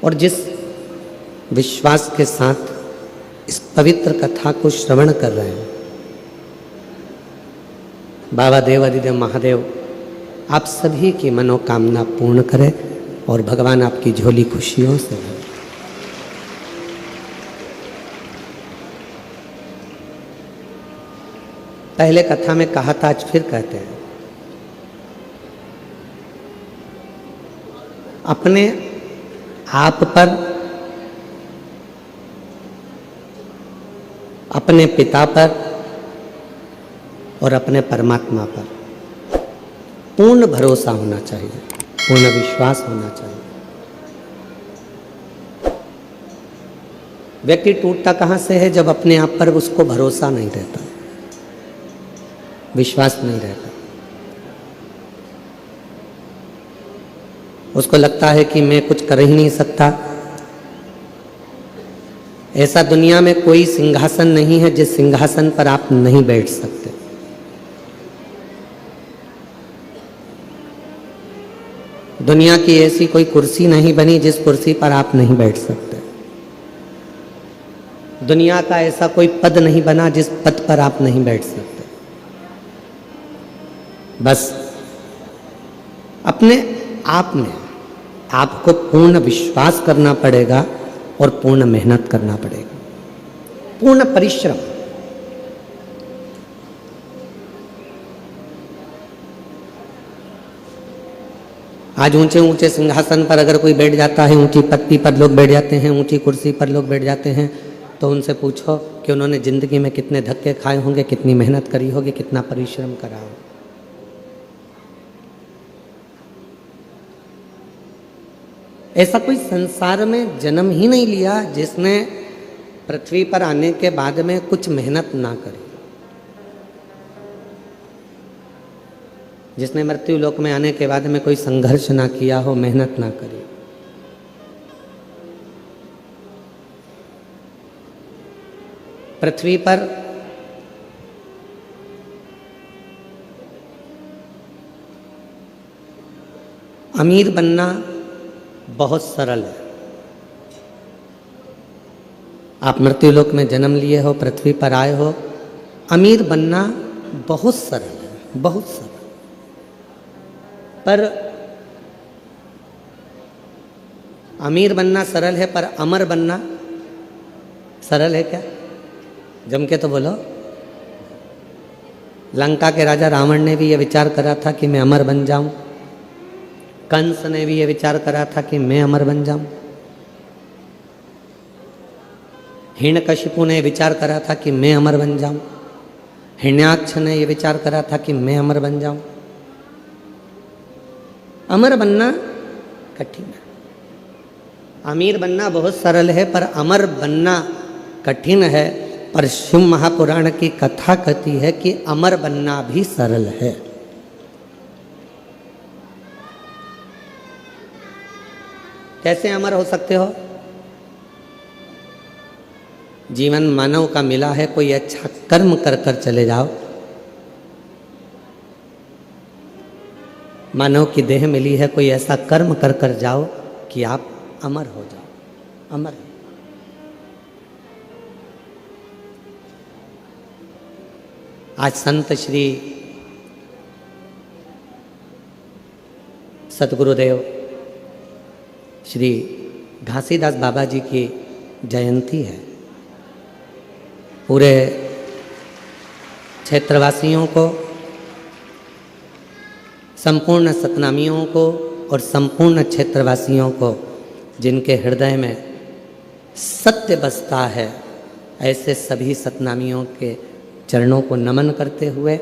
और जिस विश्वास के साथ इस पवित्र कथा को श्रवण कर रहे हैं, बाबा देव अधिदेव महादेव आप सभी की मनोकामना पूर्ण करें और भगवान आपकी झोली खुशियों से भरे। पहले कथा में कहा था, आज फिर कहते हैं, अपने आप पर, अपने पिता पर और अपने परमात्मा पर पूर्ण भरोसा होना चाहिए, पूर्ण विश्वास होना चाहिए। व्यक्ति टूटता कहाँ से है? जब अपने आप पर उसको भरोसा नहीं रहता, विश्वास नहीं रहता। उसको लगता है कि मैं कुछ कर ही नहीं सकता। ऐसा दुनिया में कोई सिंहासन नहीं है जिस सिंहासन पर आप नहीं बैठ सकते। दुनिया की ऐसी कोई कुर्सी नहीं बनी जिस कुर्सी पर आप नहीं बैठ सकते। दुनिया का ऐसा कोई पद नहीं बना जिस पद पर आप नहीं बैठ सकते। बस अपने आप में आपको पूर्ण विश्वास करना पड़ेगा और पूर्ण मेहनत करना पड़ेगा, पूर्ण परिश्रम। आज ऊंचे ऊंचे सिंहासन पर अगर कोई बैठ जाता है, ऊंची पत्ती पर लोग बैठ जाते हैं, ऊंची कुर्सी पर लोग बैठ जाते हैं, तो उनसे पूछो कि उन्होंने जिंदगी में कितने धक्के खाए होंगे, कितनी मेहनत करी होगी, कितना परिश्रम करा होगा। ऐसा कोई संसार में जन्म ही नहीं लिया जिसने पृथ्वी पर आने के बाद में कुछ मेहनत ना करी, जिसने मृत्यु लोक में आने के बाद में कोई संघर्ष ना किया हो, मेहनत ना करी। पृथ्वी पर अमीर बनना बहुत सरल है। आप मृत्यु लोक में जन्म लिए हो, पृथ्वी पर आए हो, अमीर बनना बहुत सरल है, बहुत सरल। पर अमीर बनना सरल है, पर अमर बनना सरल है क्या? जम के तो बोलो। लंका के राजा रावण ने भी यह विचार करा था कि मैं अमर बन जाऊं। कंस ने भी यह विचार करा था कि मैं अमर बन जाऊं। हिरण्यकशिपु ने विचार करा था कि मैं अमर बन जाऊं। हिरण्याक्ष ने यह विचार करा था कि मैं अमर बन जाऊं। अमर बनना कठिन है। अमीर बनना बहुत सरल है, पर अमर बनना कठिन है। पर शिव महापुराण की कथा कहती है कि अमर बनना भी सरल है। कैसे अमर हो सकते हो? जीवन मानव का मिला है, कोई अच्छा कर्म कर कर चले जाओ। मानव की देह मिली है, कोई ऐसा कर्म कर कर जाओ कि आप अमर हो जाओ। अमर। आज संत श्री सतगुरुदेव श्री घासीदास बाबा जी की जयंती है। पूरे क्षेत्रवासियों को, संपूर्ण सतनामियों को और संपूर्ण क्षेत्रवासियों को, जिनके हृदय में सत्य बसता है, ऐसे सभी सतनामियों के चरणों को नमन करते हुए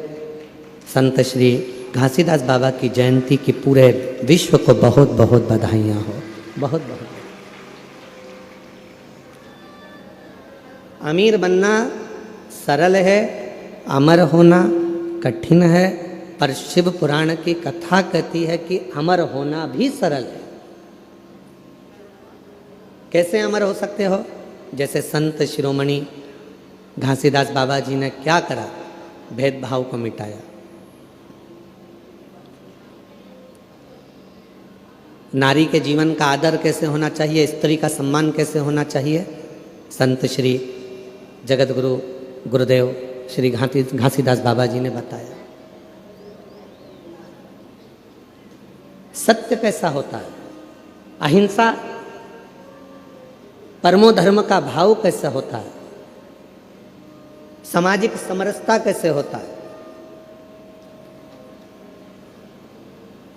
संत श्री घासीदास बाबा की जयंती की पूरे विश्व को बहुत बहुत बधाइयाँ हो। बहुत बहुत। अमीर बनना सरल है, अमर होना कठिन है, पर शिव पुराण की कथा कहती है कि अमर होना भी सरल है। कैसे अमर हो सकते हो? जैसे संत शिरोमणि घासीदास बाबा जी ने क्या करा? भेदभाव को मिटाया। नारी के जीवन का आदर कैसे होना चाहिए, स्त्री का सम्मान कैसे होना चाहिए, संत श्री जगत गुरु गुरुदेव श्री घासीदास बाबा जी ने बताया। सत्य कैसा होता है, अहिंसा परमो धर्म का भाव कैसे होता है, सामाजिक समरसता कैसे होता है,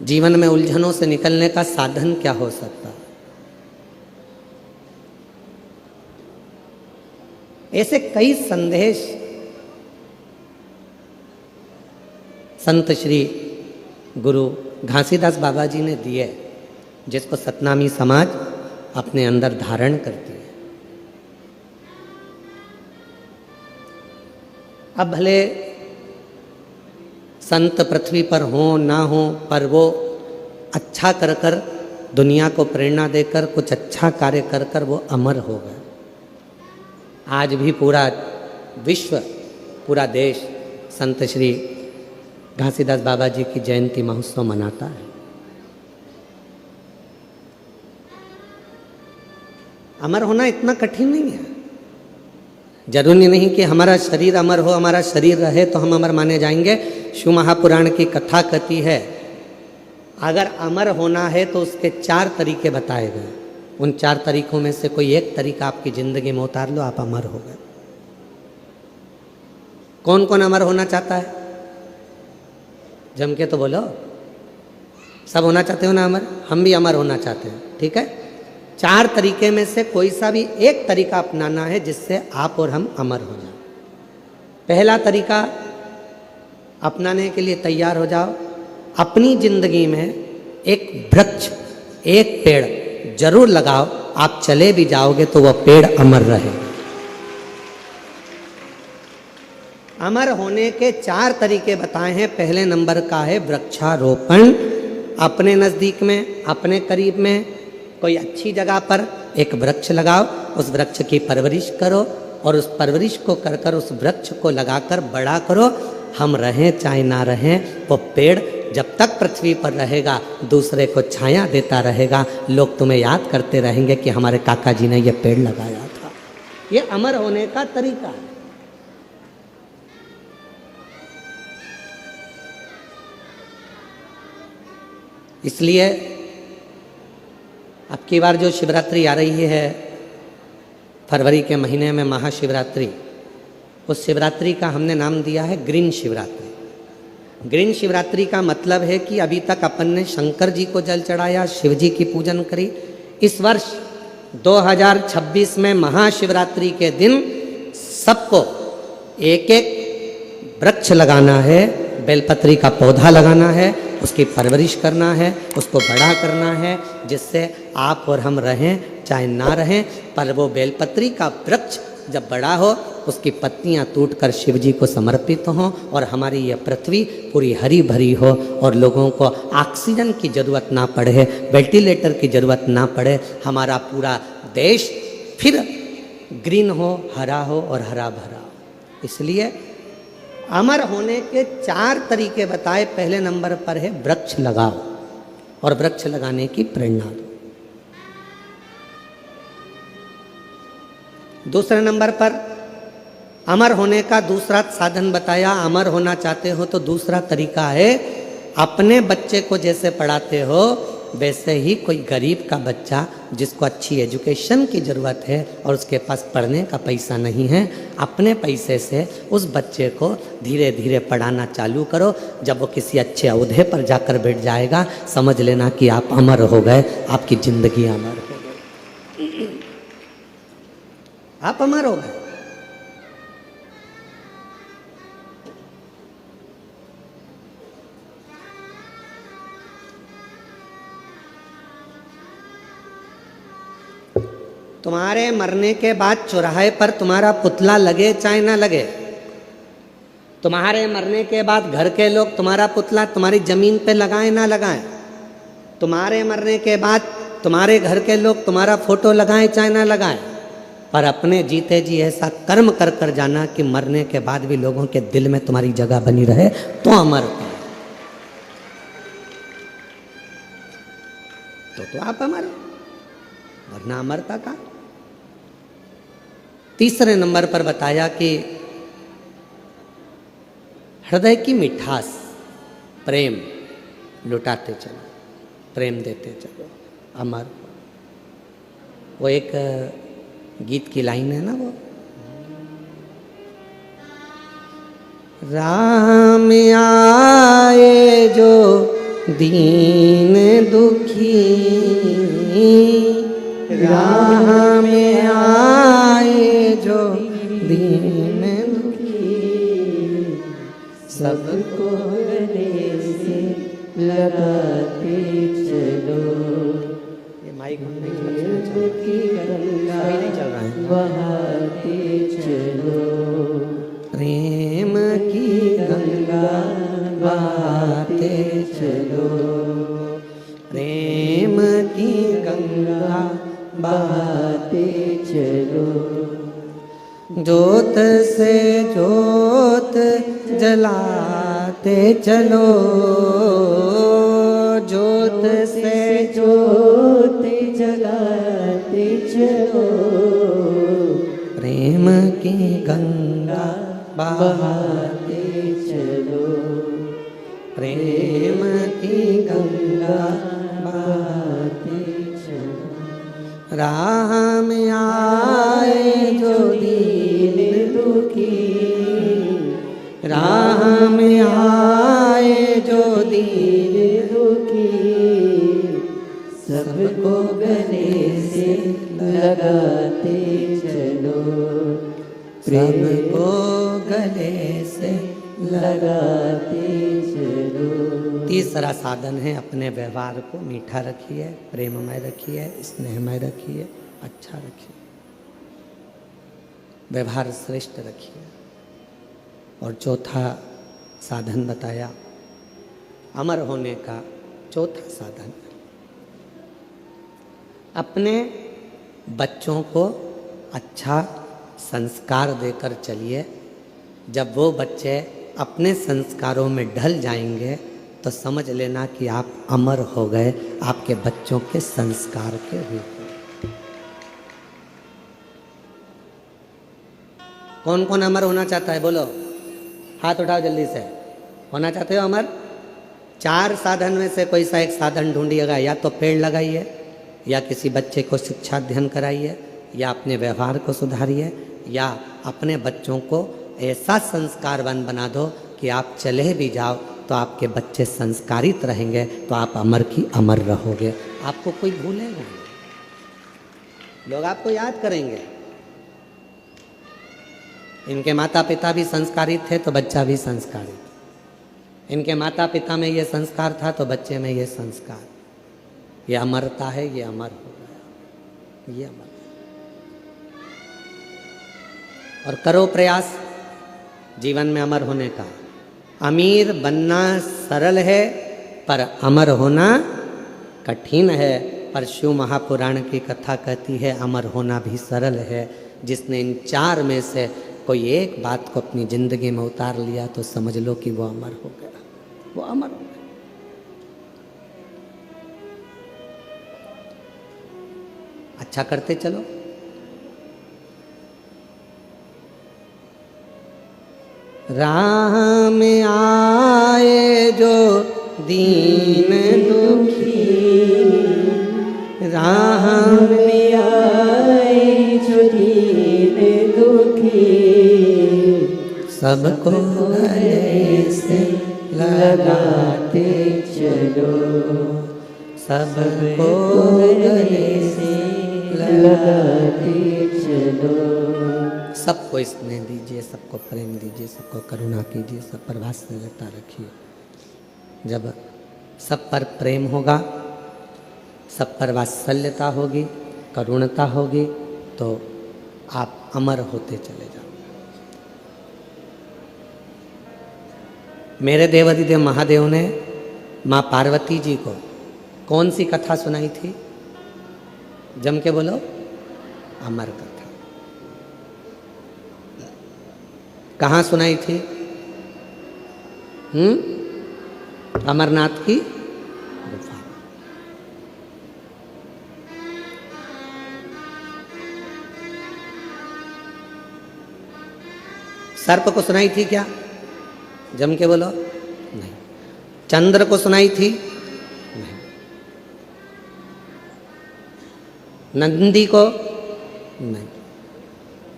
जीवन में उलझनों से निकलने का साधन क्या हो सकता है। ऐसे कई संदेश संत श्री गुरु घासीदास बाबा जी ने दिए, जिसको सतनामी समाज अपने अंदर धारण करती है। अब भले संत पृथ्वी पर हो ना हो, पर वो अच्छा कर कर दुनिया को प्रेरणा देकर कुछ अच्छा कार्य कर कर वो अमर हो गए। आज भी पूरा विश्व, पूरा देश संत श्री घासीदास बाबा जी की जयंती महोत्सव मनाता है। अमर होना इतना कठिन नहीं है। जरूरी नहीं कि हमारा शरीर अमर हो, हमारा शरीर रहे तो हम अमर माने जाएंगे। शिव महापुराण की कथा कहती है, अगर अमर होना है तो उसके 4 तरीके बताए गए। उन 4 तरीकों में से कोई एक तरीका आपकी जिंदगी में उतार लो, आप अमर हो गए। कौन कौन अमर होना चाहता है? जम के तो बोलो। सब होना चाहते हो ना अमर? हम भी अमर होना चाहते हैं, ठीक है। 4 तरीके में से कोई सा भी एक तरीका अपनाना है जिससे आप और हम अमर हो जाए। पहला तरीका अपनाने के लिए तैयार हो जाओ। अपनी जिंदगी में एक वृक्ष, एक पेड़ जरूर लगाओ। आप चले भी जाओगे तो वह पेड़ अमर रहे। अमर होने के 4 तरीके बताए हैं। पहले नंबर का है वृक्षारोपण। अपने नज़दीक में, अपने करीब में कोई अच्छी जगह पर एक वृक्ष लगाओ, उस वृक्ष की परवरिश करो और उस परवरिश को कर कर उस वृक्ष को लगाकर बड़ा करो। हम रहें चाहे ना रहें, वो पेड़ जब तक पृथ्वी पर रहेगा दूसरे को छाया देता रहेगा। लोग तुम्हें याद करते रहेंगे कि हमारे काका जी ने ये पेड़ लगाया था। ये अमर होने का तरीका है। इसलिए अब की बार जो शिवरात्रि आ रही है, फरवरी के महीने में महाशिवरात्रि, उस शिवरात्रि का हमने नाम दिया है ग्रीन शिवरात्रि। ग्रीन शिवरात्रि का मतलब है कि अभी तक अपन ने शंकर जी को जल चढ़ाया, शिव जी की पूजन करी। इस वर्ष 2026 में महाशिवरात्रि के दिन सबको एक एक वृक्ष लगाना है, बेलपत्री का पौधा लगाना है, उसकी परवरिश करना है, उसको बड़ा करना है, जिससे आप और हम रहें चाहे ना रहें, पर वो बेलपत्री का वृक्ष जब बड़ा हो, उसकी पत्तियां टूटकर शिव जी को समर्पित हों और हमारी यह पृथ्वी पूरी हरी भरी हो और लोगों को ऑक्सीजन की ज़रूरत ना पड़े, वेंटिलेटर की ज़रूरत ना पड़े। हमारा पूरा देश फिर ग्रीन हो, हरा हो और हरा भरा हो। इसलिए अमर होने के 4 तरीके बताए। पहले नंबर पर है वृक्ष लगाओ और वृक्ष लगाने की प्रेरणा दो। दूसरे नंबर पर अमर होने का दूसरा साधन बताया। अमर होना चाहते हो तो दूसरा तरीका है, अपने बच्चे को जैसे पढ़ाते हो वैसे ही कोई गरीब का बच्चा जिसको अच्छी एजुकेशन की ज़रूरत है और उसके पास पढ़ने का पैसा नहीं है, अपने पैसे से उस बच्चे को धीरे धीरे पढ़ाना चालू करो। जब वो किसी अच्छे ओहदे पर जाकर बैठ जाएगा, समझ लेना कि आप अमर हो गए, आपकी ज़िंदगी अमर हो गई, आप अमर हो गए। तुम्हारे मरने के बाद चौराहे पर तुम्हारा पुतला लगे चाहे ना लगे, तुम्हारे मरने के बाद घर के लोग तुम्हारा पुतला तुम्हारी जमीन पे लगाएं ना लगाएं, तुम्हारे मरने के बाद तुम्हारे घर के लोग तुम्हारा फोटो लगाएं चाहे ना लगाएं, पर अपने जीते जी ऐसा कर्म कर कर जाना कि मरने के बाद भी लोगों के दिल में तुम्हारी जगह बनी रहे, तो अमर। तो आप अमर हो, वरना अमरता का। तीसरे नंबर पर बताया कि हृदय की मिठास, प्रेम लुटाते चलो, प्रेम देते चलो, अमर। वो एक गीत की लाइन है ना, वो राम आए जो दीन दुखी, राम आए जो दीन दुखी, सबको गले से लगाते चलो। ये माइक की गंगा नहीं चल रहा है, बहाते चलो, प्रेम की गंगा बहाते चलो, प्रेम की गंगा बहाते चलो, ज्योत से ज्योत जलाते चलो, ज्योत से ज्योत जलाते चलो, प्रेम की गंगा बहाते चलो, प्रेम की गंगा बहाते चलो। राह में आए जो दीन दुखी, राह में आए जो दीन दुखी, सबको गले से लगाते चलो, सबको गले से लगाते चलो। तीसरा साधन है, अपने व्यवहार को मीठा रखिए, प्रेममय रखिए, स्नेहमय रखिए, अच्छा रखिए, व्यवहार श्रेष्ठ रखिए। और चौथा साधन बताया अमर होने का, चौथा साधन अपने बच्चों को अच्छा संस्कार देकर चलिए। जब वो बच्चे अपने संस्कारों में ढल जाएंगे तो समझ लेना कि आप अमर हो गए, आपके बच्चों के संस्कार के रूप में। कौन कौन अमर होना चाहता है, बोलो, हाथ उठाओ जल्दी से। होना चाहते हो अमर? 4 साधन में से कोई सा एक साधन ढूंढिएगा। या तो पेड़ लगाइए, या किसी बच्चे को शिक्षा अध्ययन कराइए, या अपने व्यवहार को सुधारिए, या अपने बच्चों को ऐसा संस्कारवान बना दो कि आप चले भी जाओ तो आपके बच्चे संस्कारित रहेंगे, तो आप अमर की अमर रहोगे। आपको कोई भूलेगा नहीं, लोग आपको याद करेंगे। इनके माता पिता भी संस्कारित थे तो बच्चा भी संस्कारित, इनके माता पिता में ये संस्कार था तो बच्चे में ये संस्कार, ये अमरता है, ये अमर हो गया, ये अमर। और करो प्रयास जीवन में अमर होने का। अमीर बनना सरल है पर अमर होना कठिन है। पर शिव महापुराण की कथा कहती है अमर होना भी सरल है। जिसने इन 4 में से कोई एक बात को अपनी जिंदगी में उतार लिया तो समझ लो कि वो अमर हो गया, वो अमर हो गया। अच्छा करते चलो। राम आए जो दीन दुखी, राम आए जो दीन दुखी, सबको गले से लगाते चलो, सबको गले से लगाते चलो। सबको स्नेह दीजिए, सबको प्रेम दीजिए, सबको करुणा कीजिए, सब पर वात्सल्यता रखिए। जब सब पर प्रेम होगा, सब पर वात्सल्यता होगी, करुणता होगी, तो आप अमर होते चले जाओगे। मेरे देवाधिदेव महादेव ने माँ पार्वती जी को कौन सी कथा सुनाई थी? जम के बोलो, अमर कथा। कहाँ सुनाई थी? अमरनाथ की गुफा। सर्प को सुनाई थी क्या? जम के बोलो। नहीं। चंद्र को सुनाई थी? नहीं। नंदी को? नहीं।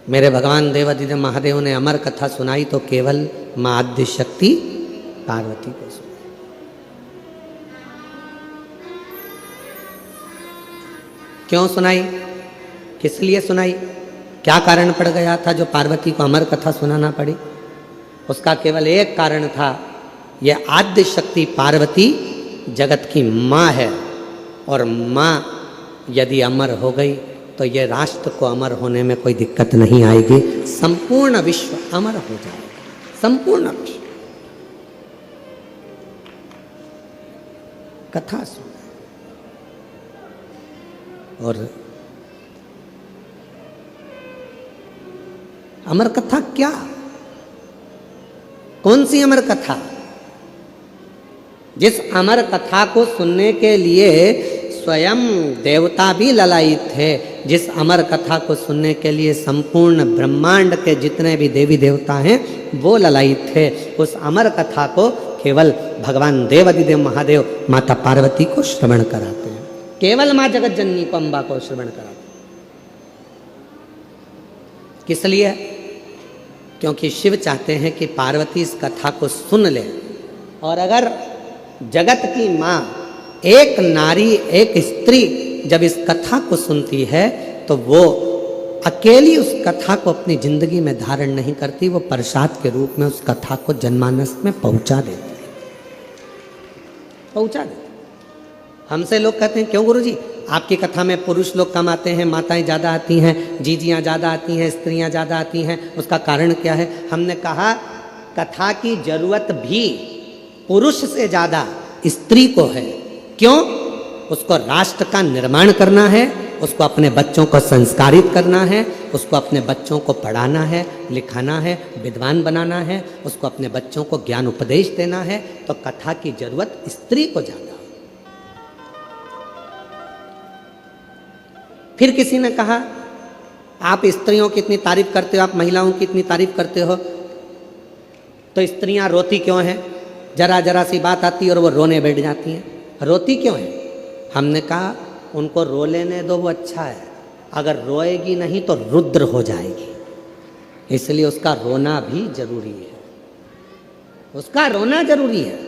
मेरे भगवान देवादिदेव महादेव ने अमर कथा सुनाई तो केवल मां आद्य शक्ति पार्वती को सुनाई। क्यों सुनाई? किस लिए सुनाई? क्या कारण पड़ गया था जो पार्वती को अमर कथा सुनाना पड़ी? उसका केवल एक कारण था, यह आद्य शक्ति पार्वती जगत की माँ है, और माँ यदि अमर हो गई तो ये राष्ट्र को अमर होने में कोई दिक्कत नहीं आएगी। संपूर्ण विश्व अमर हो जाएगा, संपूर्ण विश्व। कथा सुन। और अमर कथा क्या? कौन सी अमर कथा? जिस अमर कथा को सुनने के लिए स्वयं देवता भी ललायित थे, जिस अमर कथा को सुनने के लिए संपूर्ण ब्रह्मांड के जितने भी देवी देवता हैं वो ललायित थे, उस अमर कथा को केवल भगवान देवादिदेव महादेव माता पार्वती को श्रवण कराते हैं। केवल माँ जगत जननी को, अम्बा को श्रवण कराते हैं। किस लिए? क्योंकि शिव चाहते हैं कि पार्वती इस कथा को सुन ले, और अगर जगत की माँ एक नारी, एक स्त्री जब इस कथा को सुनती है तो वो अकेली उस कथा को अपनी जिंदगी में धारण नहीं करती, वो प्रसाद के रूप में उस कथा को जनमानस में पहुंचा देती है, पहुंचा देती। हमसे लोग कहते हैं क्यों गुरुजी आपकी कथा में पुरुष लोग कम आते हैं, माताएं ज़्यादा आती हैं, जीजियाँ ज़्यादा आती हैं, स्त्रियाँ ज़्यादा आती हैं, उसका कारण क्या है? हमने कहा कथा की जरूरत भी पुरुष से ज़्यादा स्त्री को है। क्यों? उसको राष्ट्र का निर्माण करना है, उसको अपने बच्चों को संस्कारित करना है, उसको अपने बच्चों को पढ़ाना है, लिखाना है, विद्वान बनाना है, उसको अपने बच्चों को ज्ञान उपदेश देना है। तो कथा की जरूरत स्त्री को ज़्यादा। फिर किसी ने कहा आप स्त्रियों की इतनी तारीफ करते हो, आप महिलाओं की इतनी तारीफ करते हो, तो स्त्रियां रोती क्यों हैं? जरा जरा सी बात आती है और वो रोने बैठ जाती हैं, रोती क्यों है? हमने कहा उनको रो लेने दो, वो अच्छा है। अगर रोएगी नहीं तो रुद्र हो जाएगी, इसलिए उसका रोना भी जरूरी है, उसका रोना जरूरी है।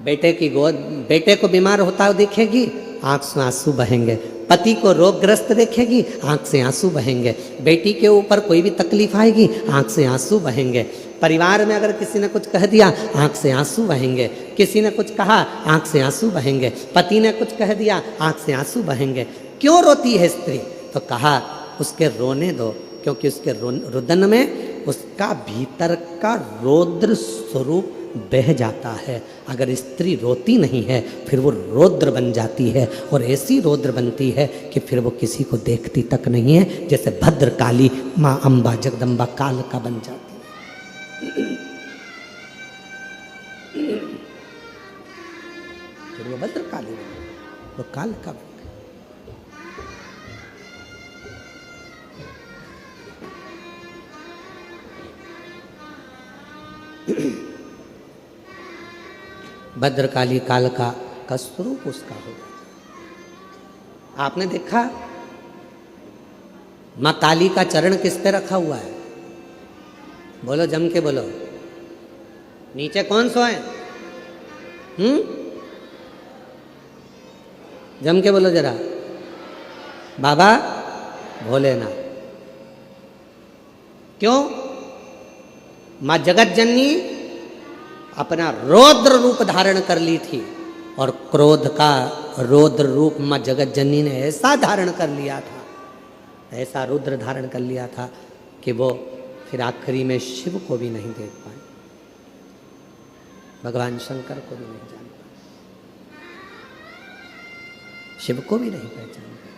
बेटे की गोद, बेटे को बीमार होता दिखेगी, आंख से आंसू बहेंगे। पति को रोगग्रस्त देखेगी, आंख से आंसू बहेंगे। बेटी के ऊपर कोई भी तकलीफ आएगी, आंख से आंसू बहेंगे। परिवार में अगर किसी ने कुछ कह दिया, आंख से आंसू बहेंगे। किसी ने कुछ कहा, आंख से आंसू बहेंगे। पति ने कुछ कह दिया, आंख से आंसू बहेंगे। क्यों रोती है स्त्री? तो कहा उसके रोने दो, क्योंकि उसके रुदन में उसका भीतर का रौद्र स्वरूप बह जाता है। अगर स्त्री रोती नहीं है फिर वो रौद्र बन जाती है, और ऐसी रौद्र बनती है कि फिर वो किसी को देखती तक नहीं है, जैसे भद्रकाली माँ अम्बा जगदम्बा काल का बन जाती है। फिर वो भद्रकाली बन गई, वो काल का बन गई। भद्रकाली कालका का स्वरूप उसका होगा। आपने देखा मां काली का चरण किस पे रखा हुआ है? बोलो, जम के बोलो। नीचे कौन सोए? जम के बोलो जरा। बाबा भोलेनाथ। क्यों? मां जगत जननी अपना रौद्र रूप धारण कर ली थी, और क्रोध का रौद्र रूप मां जगत जननी ने ऐसा धारण कर लिया था, ऐसा रुद्र धारण कर लिया था कि वो फिर आखिरी में शिव को भी नहीं देख पाए, भगवान शंकर को भी नहीं जान पाए, शिव को भी नहीं पहचान पाए।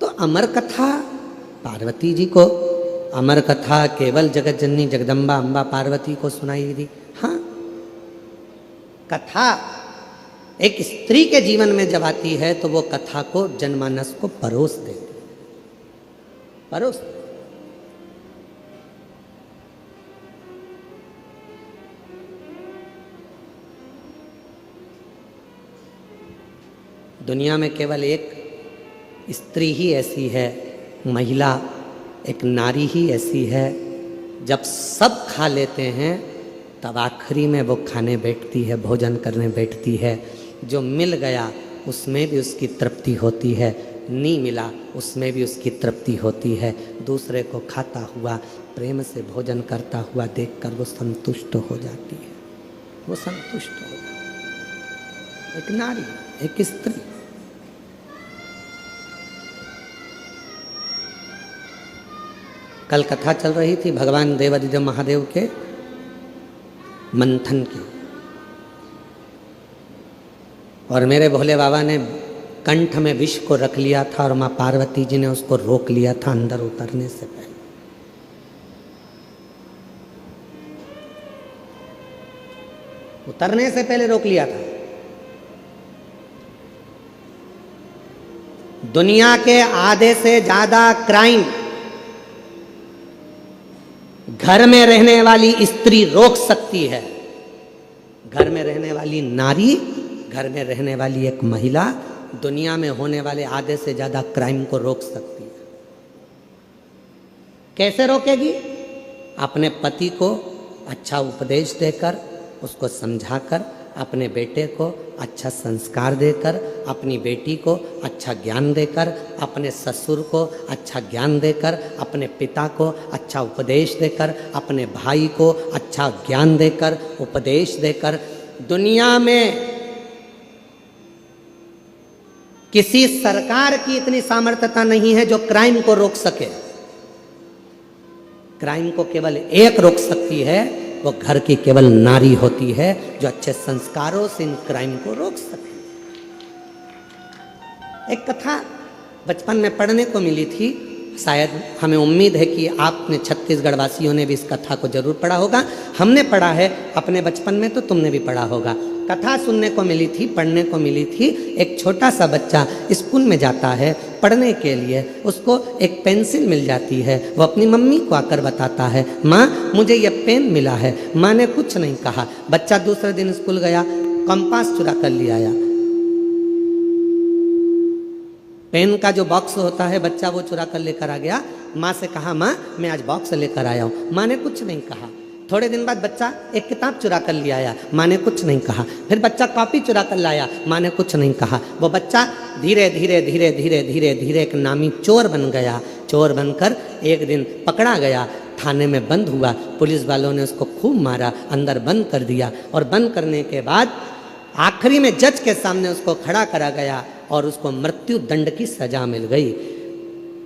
तो अमर कथा पार्वती जी को, अमर कथा केवल जगत जननी जगदम्बा अम्बा पार्वती को सुनाई दी। हाँ, कथा एक स्त्री के जीवन में जब आती है तो वो कथा को जनमानस को परोस देती है, परोस। दुनिया में केवल एक स्त्री ही ऐसी है, महिला, एक नारी ही ऐसी है, जब सब खा लेते हैं तब आखिरी में वो खाने बैठती है, भोजन करने बैठती है। जो मिल गया उसमें भी उसकी तृप्ति होती है, नहीं मिला उसमें भी उसकी तृप्ति होती है। दूसरे को खाता हुआ, प्रेम से भोजन करता हुआ देखकर वो संतुष्ट हो जाती है, वो संतुष्ट हो जाती है। एक नारी, एक स्त्री। कल कथा चल रही थी भगवान देवादिदेव महादेव के मंथन की, और मेरे भोले बाबा ने कंठ में विष को रख लिया था और माँ पार्वती जी ने उसको रोक लिया था अंदर उतरने से पहले। उतरने से पहले रोक लिया था। दुनिया के आधे से ज्यादा क्राइम घर में रहने वाली स्त्री रोक सकती है। घर में रहने वाली नारी, घर में रहने वाली एक महिला दुनिया में होने वाले आधे से ज्यादा क्राइम को रोक सकती है। कैसे रोकेगी? अपने पति को अच्छा उपदेश देकर, उसको समझाकर, अपने बेटे को अच्छा संस्कार देकर, अपनी बेटी को अच्छा ज्ञान देकर, अपने ससुर को अच्छा ज्ञान देकर, अपने पिता को अच्छा उपदेश देकर, अपने भाई को अच्छा ज्ञान देकर, उपदेश देकर। दुनिया में किसी सरकार की इतनी सामर्थ्यता नहीं है जो क्राइम को रोक सके। क्राइम को केवल एक रोक सकती है, वो घर की केवल नारी होती है जो अच्छे संस्कारों से इन क्राइम को रोक सके। एक कथा बचपन में पढ़ने को मिली थी, शायद हमें उम्मीद है कि आपने छत्तीसगढ़ वासियों ने भी इस कथा को जरूर पढ़ा होगा। हमने पढ़ा है अपने बचपन में, तो तुमने भी पढ़ा होगा। कथा सुनने को मिली थी, पढ़ने को मिली थी। एक छोटा सा बच्चा स्कूल में जाता है पढ़ने के लिए, उसको एक पेंसिल मिल जाती है। वो अपनी मम्मी को आकर बताता है, माँ मुझे ये पेन मिला है। माँ ने कुछ नहीं कहा। बच्चा दूसरे दिन स्कूल गया, कंपास चुरा कर ले आया। पेन का जो बॉक्स होता है बच्चा वो चुरा कर लेकर आ गया। माँ से कहा, माँ मैं आज बॉक्स लेकर आया हूँ। माँ ने कुछ नहीं कहा। थोड़े दिन बाद बच्चा एक किताब चुरा कर ले आया, माँ ने कुछ नहीं कहा। फिर बच्चा कॉपी चुरा कर लाया, माँ ने कुछ नहीं कहा। वो बच्चा धीरे धीरे धीरे धीरे धीरे धीरे एक नामी चोर बन गया। चोर बनकर एक दिन पकड़ा गया, थाने में बंद हुआ। पुलिस वालों ने उसको खूब मारा, अंदर बंद कर दिया। और बंद करने के बाद आखिरी में जज के सामने उसको खड़ा करा गया और उसको मृत्यु दंड की सजा मिल गई।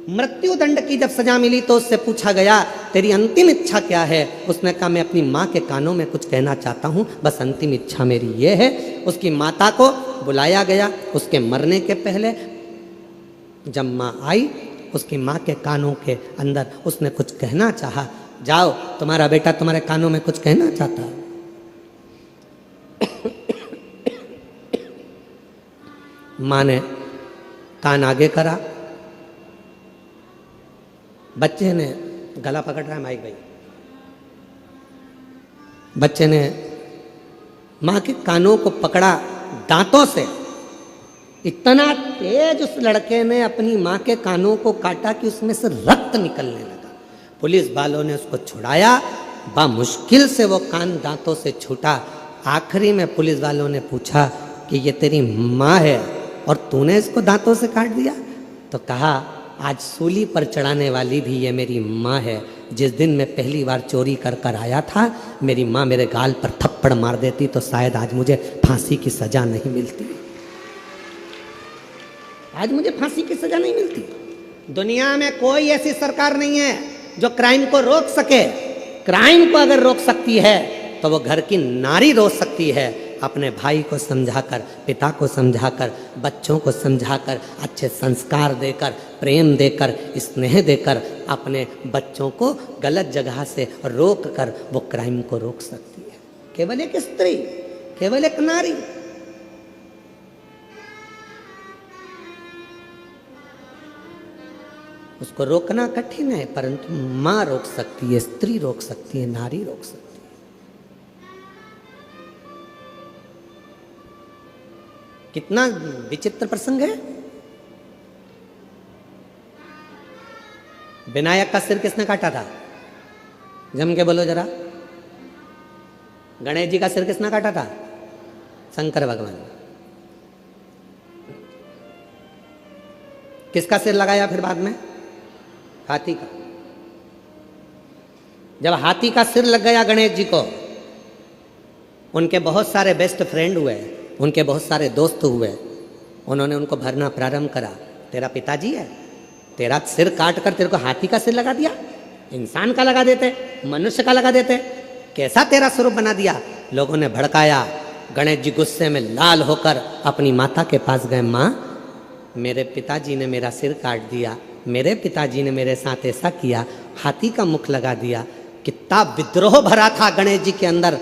मृत्यु दंड की जब सजा मिली तो उससे पूछा गया, तेरी अंतिम इच्छा क्या है? उसने कहा, मैं अपनी माँ के कानों में कुछ कहना चाहता हूँ, बस अंतिम इच्छा मेरी ये है। उसकी माता को बुलाया गया। उसके मरने के पहले जब माँ आई, उसकी माँ के कानों के अंदर उसने कुछ कहना चाहा। जाओ, तुम्हारा बेटा तुम्हारे कानों में कुछ कहना चाहता है। माँ ने कान आगे करा। बच्चे ने गला पकड़ रहा है माइक भाई। बच्चे ने माँ के कानों को पकड़ा दांतों से। इतना तेज उस लड़के ने अपनी माँ के कानों को काटा कि उसमें से रक्त निकलने लगा। पुलिस वालों ने उसको छुड़ाया। बा मुश्किल से वो कान दांतों से छूटा। आखिरी में पुलिस वालों ने पूछा कि ये तेरी माँ है और तूने इसको दांतों से काट दिया? तो कहा, आज सूली पर चढ़ाने वाली भी ये मेरी माँ है। जिस दिन मैं पहली बार चोरी कर कर आया था, मेरी माँ मेरे गाल पर थप्पड़ मार देती तो शायद आज मुझे फांसी की सजा नहीं मिलती। आज मुझे फांसी की सजा नहीं मिलती। दुनिया में कोई ऐसी सरकार नहीं है जो क्राइम को रोक सके। क्राइम को अगर रोक सकती है तो वो घर की नारी रोक सकती है। अपने भाई को समझाकर, पिता को समझाकर, बच्चों को समझाकर, अच्छे संस्कार देकर, प्रेम देकर, स्नेह देकर अपने बच्चों को गलत जगह से रोक कर वो क्राइम को रोक सकती है। केवल एक स्त्री, केवल एक नारी। उसको रोकना कठिन है, परंतु माँ रोक सकती है, स्त्री रोक सकती है, नारी रोक सकती है। कितना विचित्र प्रसंग है। विनायक का सिर किसने काटा था? जम के बोलो जरा। गणेश जी का सिर किसने काटा था? शंकर भगवान। किसका सिर लगाया फिर बाद में? हाथी का। जब हाथी का सिर लग गया गणेश जी को, उनके बहुत सारे बेस्ट फ्रेंड हुए, उनके बहुत सारे दोस्त हुए, उन्होंने उनको भरना प्रारंभ करा। तेरा पिताजी है, तेरा सिर काट कर तेरे को हाथी का सिर लगा दिया, इंसान का लगा देते, मनुष्य का लगा देते, कैसा तेरा स्वरूप बना दिया। लोगों ने भड़काया। गणेश जी गुस्से में लाल होकर अपनी माता के पास गए। माँ, मेरे पिताजी ने मेरा सिर काट दिया, मेरे पिताजी ने मेरे साथ ऐसा किया, हाथी का मुख लगा दिया। कितना विद्रोह भरा था गणेश जी के अंदर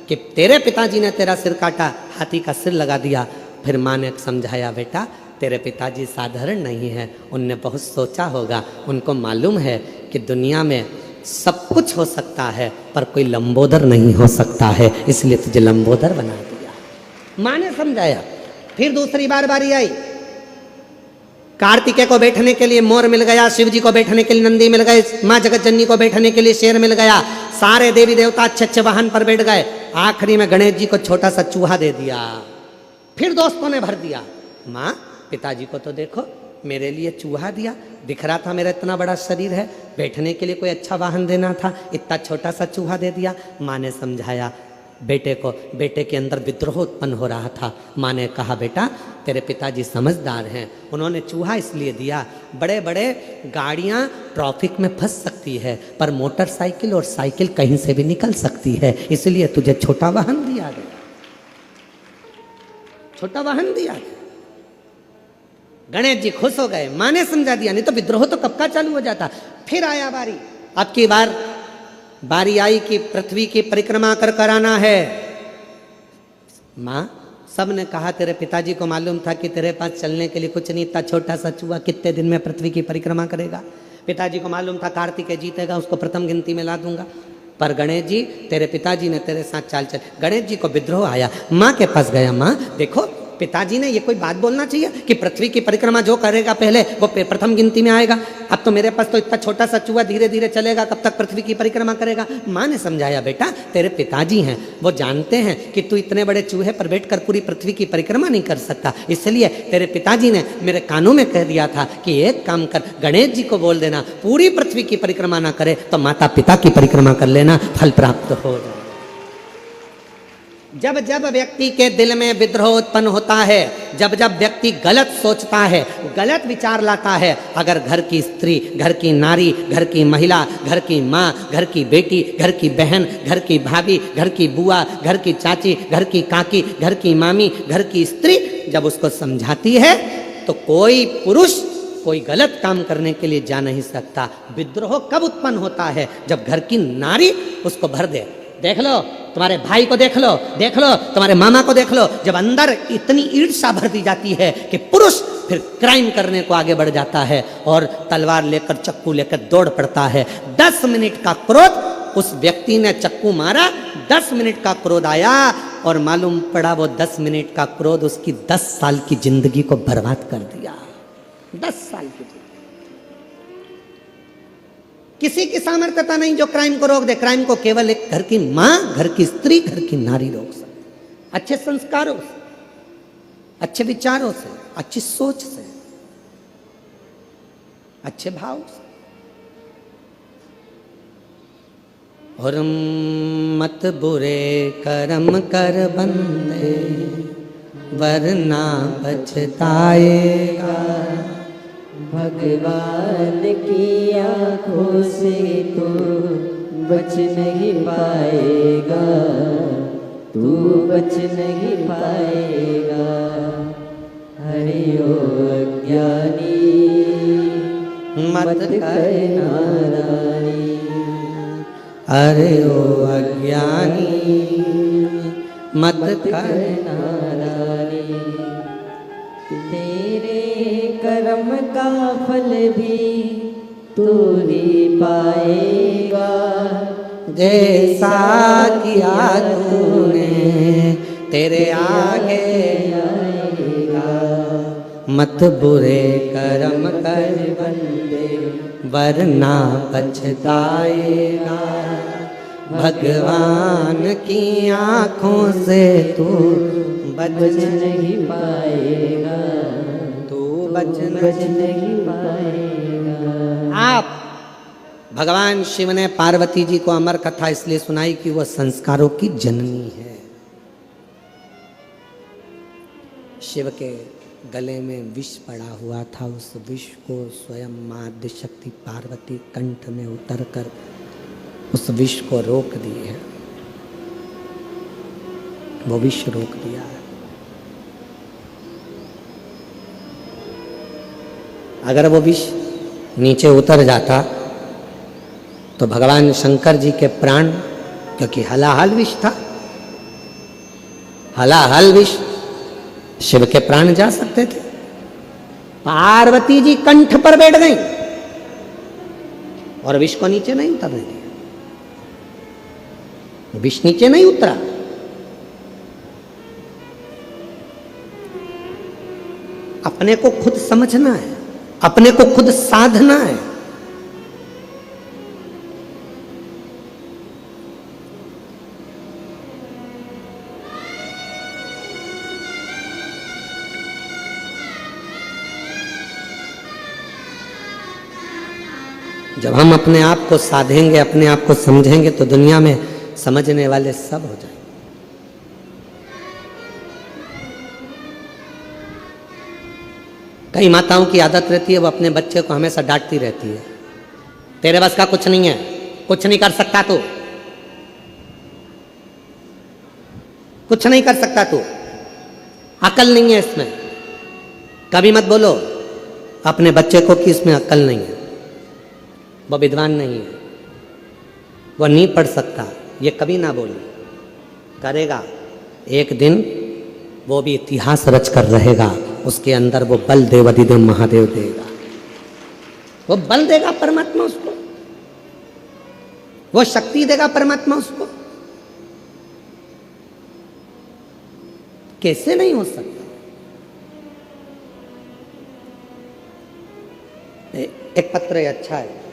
कि तेरे पिताजी ने तेरा सिर काटा, हाथी का सिर लगा दिया। फिर माँ ने समझाया, बेटा तेरे पिताजी साधारण नहीं है, उनने बहुत सोचा होगा, उनको मालूम है कि दुनिया में सब कुछ हो सकता है पर कोई लंबोदर नहीं हो सकता है, इसलिए तुझे लंबोदर बना दिया। माँ ने समझाया। फिर दूसरी बार बारी आई। कार्तिकेय को बैठने के लिए मोर मिल गया, शिव जी को बैठने के लिए नंदी मिल गए, माँ जगत जननी को बैठने के लिए शेर मिल गया, सारे देवी देवता अच्छे अच्छे वाहन पर बैठ गए। आखिरी में गणेश जी को छोटा सा चूहा दे दिया। फिर दोस्तों ने भर दिया। माँ, पिताजी को तो देखो, मेरे लिए चूहा दिया, दिख रहा था मेरा इतना बड़ा शरीर है, बैठने के लिए कोई अच्छा वाहन देना था, इतना छोटा सा चूहा दे दिया। माँ ने समझाया बेटे को। बेटे के अंदर विद्रोह उत्पन्न हो रहा था। माँ ने कहा, बेटा तेरे पिताजी समझदार हैं, उन्होंने चूहा इसलिए दिया, बड़े बड़े गाड़ियाँ ट्रैफिक में फंस सकती है पर मोटरसाइकिल और साइकिल कहीं से भी निकल सकती है, इसलिए तुझे छोटा वाहन दिया गया, छोटा वाहन दिया गया। गणेश जी खुश हो गए। माँ ने समझा दिया, नहीं तो विद्रोह तो कब का चालू हो जाता। फिर आया बारी। अब की बारी आई कि पृथ्वी की परिक्रमा कर कराना है। माँ, सब ने कहा तेरे पिताजी को मालूम था कि तेरे पास चलने के लिए कुछ नहीं, इतना छोटा सा चूहा कितने दिन में पृथ्वी की परिक्रमा करेगा। पिताजी को मालूम था कार्तिकेय जीतेगा, उसको प्रथम गिनती में ला दूंगा। पर गणेश जी, तेरे पिताजी ने तेरे साथ चाल चल। गणेश जी को विद्रोह आया। माँ के पास गया। माँ देखो, पिताजी ने ये कोई बात बोलना चाहिए कि पृथ्वी की परिक्रमा जो करेगा पहले वो प्रथम गिनती में आएगा। अब तो मेरे पास तो इतना छोटा सा चूहा धीरे धीरे चलेगा, कब तक पृथ्वी की परिक्रमा करेगा। माँ ने समझाया, बेटा तेरे पिताजी हैं, वो जानते हैं कि तू इतने बड़े चूहे पर बैठकर पूरी पृथ्वी की परिक्रमा नहीं कर सकता, इसलिए तेरे पिताजी ने मेरे कानों में कह दिया था कि एक काम कर, गणेश जी को बोल देना पूरी पृथ्वी की परिक्रमा ना करे तो माता पिता की परिक्रमा कर लेना, फल प्राप्त हो जाए। जब जब व्यक्ति के दिल में विद्रोह उत्पन्न होता है, जब जब व्यक्ति गलत सोचता है, गलत विचार लाता है, अगर घर की स्त्री, घर की नारी, घर की महिला, घर की माँ, घर की बेटी, घर की बहन, घर की भाभी, घर की बुआ, घर की चाची, घर की काकी, घर की मामी, घर की स्त्री जब उसको समझाती है तो कोई पुरुष कोई गलत काम करने के लिए जा नहीं सकता। विद्रोह कब उत्पन्न होता है? जब घर की नारी उसको भर दे। देख लो, तुम्हारे भाई को देख लो, तुम्हारे मामा को देख लो, जब अंदर इतनी ईर्ष्या भर दी जाती है कि पुरुष फिर क्राइम करने को आगे बढ़ जाता है और तलवार लेकर, चक्कू लेकर दौड़ पड़ता है। 10 मिनट का क्रोध, उस व्यक्ति ने चक्कू मारा, 10 मिनट का क्रोध आया और मालूम पड़ा वो 10 मिनट का क्रोध उसकी 10 साल की जिंदगी को बर्बाद कर दिया। 10 साल की जिंदगी। किसी की सामर्थ्यता नहीं जो क्राइम को रोक दे। क्राइम को केवल एक घर की माँ, घर की स्त्री, घर की नारी रोक सकती। अच्छे संस्कारों से, अच्छे विचारों से, अच्छी सोच से, अच्छे भाव से। और मत बुरे कर्म कर बंदे वरना पछताएगा, भगवान की आँखों से तू बच नहीं पाएगा, तू बच नहीं पाएगा। हरि ओ अज्ञानी मत करना नारानी, अरे ओ अज्ञानी मत करना नारानी। तेरे कर्म का फल भी तू ही पाएगा। जैसा किया तूने तेरे आगे आएगा। मत बुरे कर्म कर बंदे वरना पछताएगा। भगवान की आँखों से तू बच बच नहीं पाएगा। तू बच बच नहीं पाएगा। आप भगवान शिव ने पार्वती जी को अमर कथा इसलिए सुनाई कि वह संस्कारों की जननी है। शिव के गले में विष पड़ा हुआ था, उस विष को स्वयं मां आद्य शक्ति पार्वती कंठ में उतरकर उस विष को रोक दी है। वो विष रोक दिया है। अगर वो विष नीचे उतर जाता तो भगवान शंकर जी के प्राण, क्योंकि हलाहल विष था, हलाहल विष, शिव के प्राण जा सकते थे। पार्वती जी कंठ पर बैठ गई और विष को नीचे नहीं उतरने दिया। विष नीचे नहीं उतरा। अपने को खुद समझना है, अपने को खुद साधना है। जब हम अपने आप को साधेंगे, अपने आप को समझेंगे, तो दुनिया में समझने वाले सब हो जाएंगे। कई माताओं की आदत रहती है, वो अपने बच्चे को हमेशा डांटती रहती है, तेरे बस का कुछ नहीं है, कुछ नहीं कर सकता तू, कुछ नहीं कर सकता तू, अकल नहीं है इसमें। कभी मत बोलो अपने बच्चे को कि इसमें अकल नहीं है, वो विद्वान नहीं है, वो नहीं पढ़ सकता, ये कभी ना बोलो। करेगा एक दिन, वो भी इतिहास रच कर रहेगा, उसके अंदर वो बल देव अधिदेव महादेव देगा, वो बल देगा परमात्मा उसको, वो शक्ति देगा परमात्मा उसको। कैसे नहीं हो सकता? एक पत्र अच्छा है,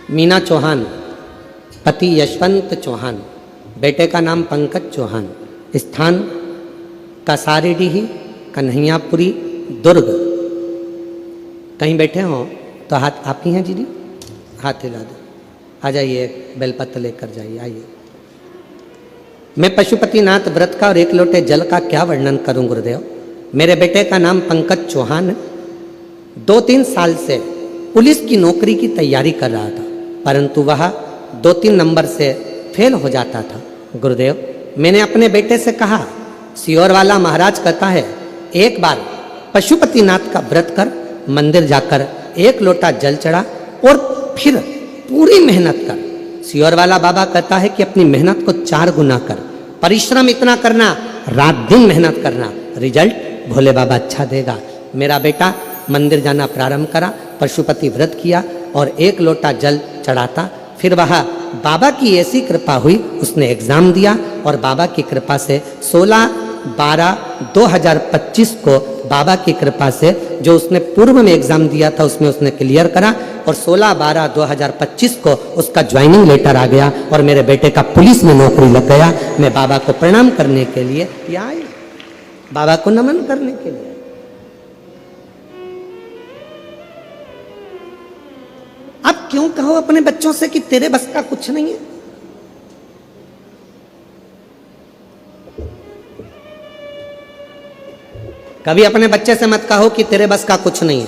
मीना चौहान, पति यशवंत चौहान, बेटे का नाम पंकज चौहान, स्थान कसारीडीह, कन्हैयापुरी, दुर्ग। कहीं बैठे हो तो हाथ आपकी हैं दीदी, हाथ हिला दो, आ जाइए, बेलपत्र लेकर जाइए, आइए। मैं पशुपतिनाथ व्रत का और एक लोटे जल का क्या वर्णन करूं गुरुदेव। मेरे बेटे का नाम पंकज चौहान है, 2-3 साल से पुलिस की नौकरी की तैयारी कर रहा था, परंतु वह 2-3 नंबर से फेल हो जाता था। गुरुदेव, मैंने अपने बेटे से कहा, सियोर वाला महाराज कहता है एक बार पशुपतिनाथ का व्रत कर, मंदिर जाकर 1 लोटा जल चढ़ा और फिर पूरी मेहनत कर। सियोर वाला बाबा कहता है कि अपनी मेहनत को 4 गुना कर, परिश्रम इतना करना, रात दिन मेहनत करना, रिजल्ट भोले बाबा अच्छा देगा। मेरा बेटा मंदिर जाना प्रारंभ करा, पशुपति व्रत किया और 1 लोटा जल चढ़ाता। फिर वह बाबा की ऐसी कृपा हुई, उसने एग्ज़ाम दिया और बाबा की कृपा से 16/12/2025 को बाबा की कृपा से जो उसने पूर्व में एग्ज़ाम दिया था उसमें उसने क्लियर करा और 16/12/2025 को उसका ज्वाइनिंग लेटर आ गया और मेरे बेटे का पुलिस में नौकरी लग गया। मैं बाबा को प्रणाम करने के लिए यहाँ आई, बाबा को नमन करने के लिए। अब क्यों कहो अपने बच्चों से कि तेरे बस का कुछ नहीं है? कभी अपने बच्चे से मत कहो कि तेरे बस का कुछ नहीं है।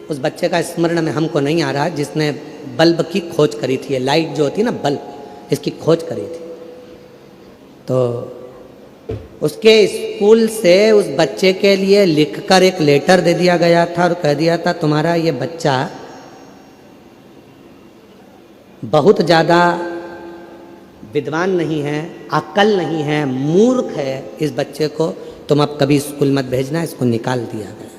उस बच्चे का स्मरण में हमको नहीं आ रहा जिसने बल्ब की खोज करी थी, लाइट जो होती है ना, बल्ब, इसकी खोज करी थी। तो उसके स्कूल से उस बच्चे के लिए लिखकर एक लेटर दे दिया गया था और कह दिया था तुम्हारा ये बच्चा बहुत ज़्यादा विद्वान नहीं है, अक्ल नहीं है, मूर्ख है, इस बच्चे को तुम अब कभी स्कूल मत भेजना, इसको निकाल दिया गया।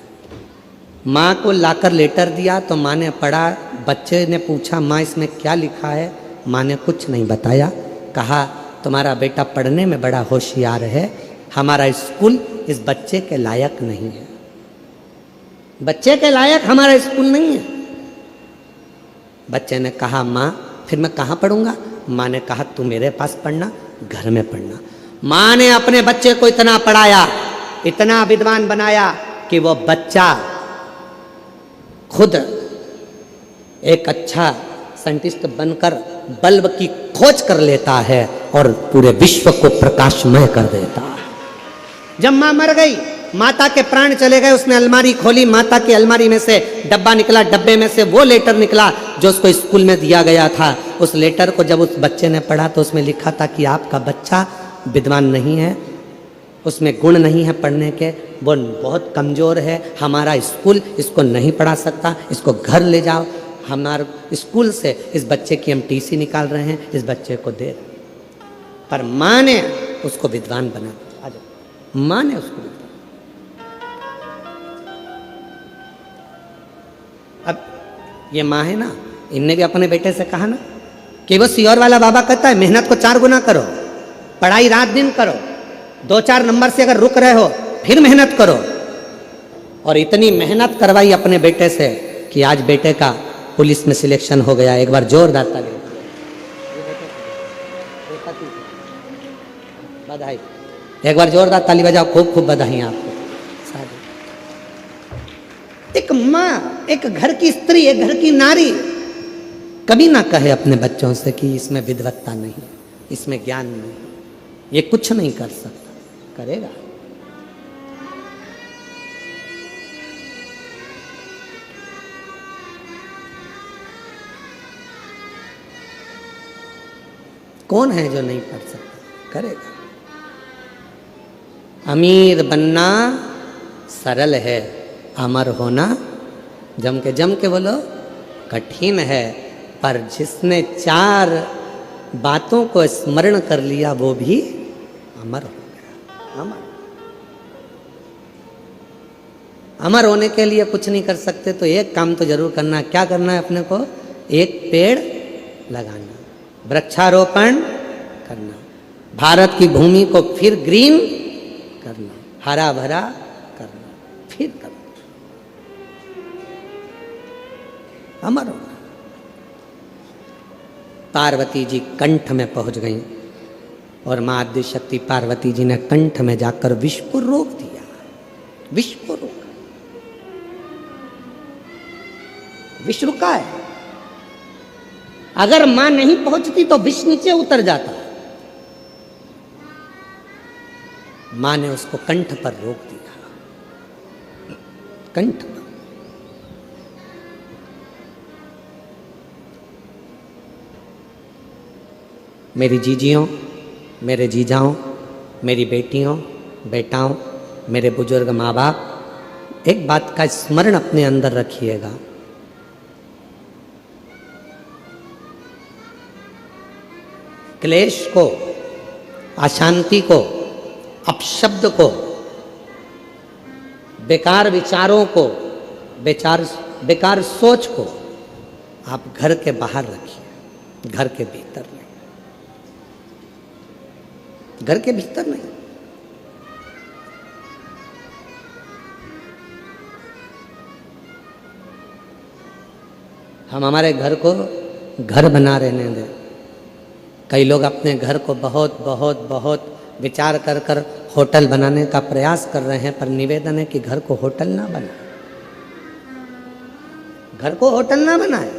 माँ को लाकर लेटर दिया तो माँ ने पढ़ा, बच्चे ने पूछा माँ इसमें क्या लिखा है, माँ ने कुछ नहीं बताया, कहा तुम्हारा बेटा पढ़ने में बड़ा होशियार है, हमारा स्कूल इस बच्चे के लायक नहीं है, बच्चे के लायक हमारा स्कूल नहीं है। बच्चे ने कहा माँ फिर मैं कहाँ पढ़ूंगा? माँ ने कहा तू मेरे पास पढ़ना, घर में पढ़ना। माँ ने अपने बच्चे को इतना पढ़ाया, इतना विद्वान बनाया कि वो बच्चा खुद एक अच्छा साइंटिस्ट बनकर बल्ब की खोज कर लेता है और पूरे विश्व को प्रकाशमय कर देता है। जब माँ मर गई, माता के प्राण चले गए, उसने अलमारी खोली, माता की अलमारी में से डब्बा निकला, डब्बे में से वो लेटर निकला जो उसको स्कूल में दिया गया था। उस लेटर को जब उस बच्चे ने पढ़ा तो उसमें लिखा था कि आपका बच्चा विद्वान नहीं है, उसमें गुण नहीं है पढ़ने के, वो बहुत कमज़ोर है, हमारा स्कूल इसको नहीं पढ़ा सकता, इसको घर ले जाओ, हमारे स्कूल से इस बच्चे की हम टीसी निकाल रहे हैं, इस बच्चे को दे। पर माँ ने उसको विद्वान बना, माँ ने उसको विद्वान। अब ये माँ है ना, इनने भी अपने बेटे से कहा ना कि वो सियोर वाला बाबा कहता है मेहनत को 4 गुना करो, पढ़ाई रात दिन करो, 2-4 नंबर से अगर रुक रहे हो फिर मेहनत करो। और इतनी मेहनत करवाई अपने बेटे से कि आज बेटे का पुलिस में सिलेक्शन हो गया। एक बार जोरदार ताली बधाई, एक बार जोरदार ताली बजाओ, खूब खूब बधाई आपको। एक माँ, एक घर की स्त्री, एक घर की नारी कभी ना कहे अपने बच्चों से कि इसमें विद्वत्ता नहीं, इसमें ज्ञान नहीं, ये कुछ नहीं कर सकता, करेगा। कौन है जो नहीं पढ़ सकता, करेगा। अमीर बनना सरल है, अमर होना जम के बोलो कठिन है। पर जिसने 4 बातों को स्मरण कर लिया वो भी अमर हो गया। अमर होने के लिए कुछ नहीं कर सकते तो एक काम तो जरूर करना। क्या करना है अपने को? एक पेड़ लगाना, वृक्षारोपण करना, भारत की भूमि को फिर ग्रीन करना, हरा भरा करना, फिर करना, अमर होना। पार्वती जी कंठ में पहुंच गई और मां आद्य शक्ति पार्वती जी ने कंठ में जाकर विष को रोक दिया। विष को रोका, विष रुका है। अगर मां नहीं पहुंचती तो विष नीचे उतर जाता। मां ने उसको कंठ पर रोक दिया, कंठ पर। मेरी जीजियों, मेरे जीजाओं, मेरी बेटियों, बेटाओं, मेरे बुजुर्ग माँ बाप, एक बात का स्मरण अपने अंदर रखिएगा। क्लेश को, अशांति को, अपशब्द को, बेकार विचारों को, बेकार सोच को आप घर के बाहर रखिए, घर के भीतर नहीं। घर के भीतर नहीं। हम हमारे घर को घर बना रहने दें। कई लोग अपने घर को बहुत बहुत बहुत विचार कर कर होटल बनाने का प्रयास कर रहे हैं, पर निवेदन है कि घर को होटल ना बनाए, घर को होटल ना बनाए।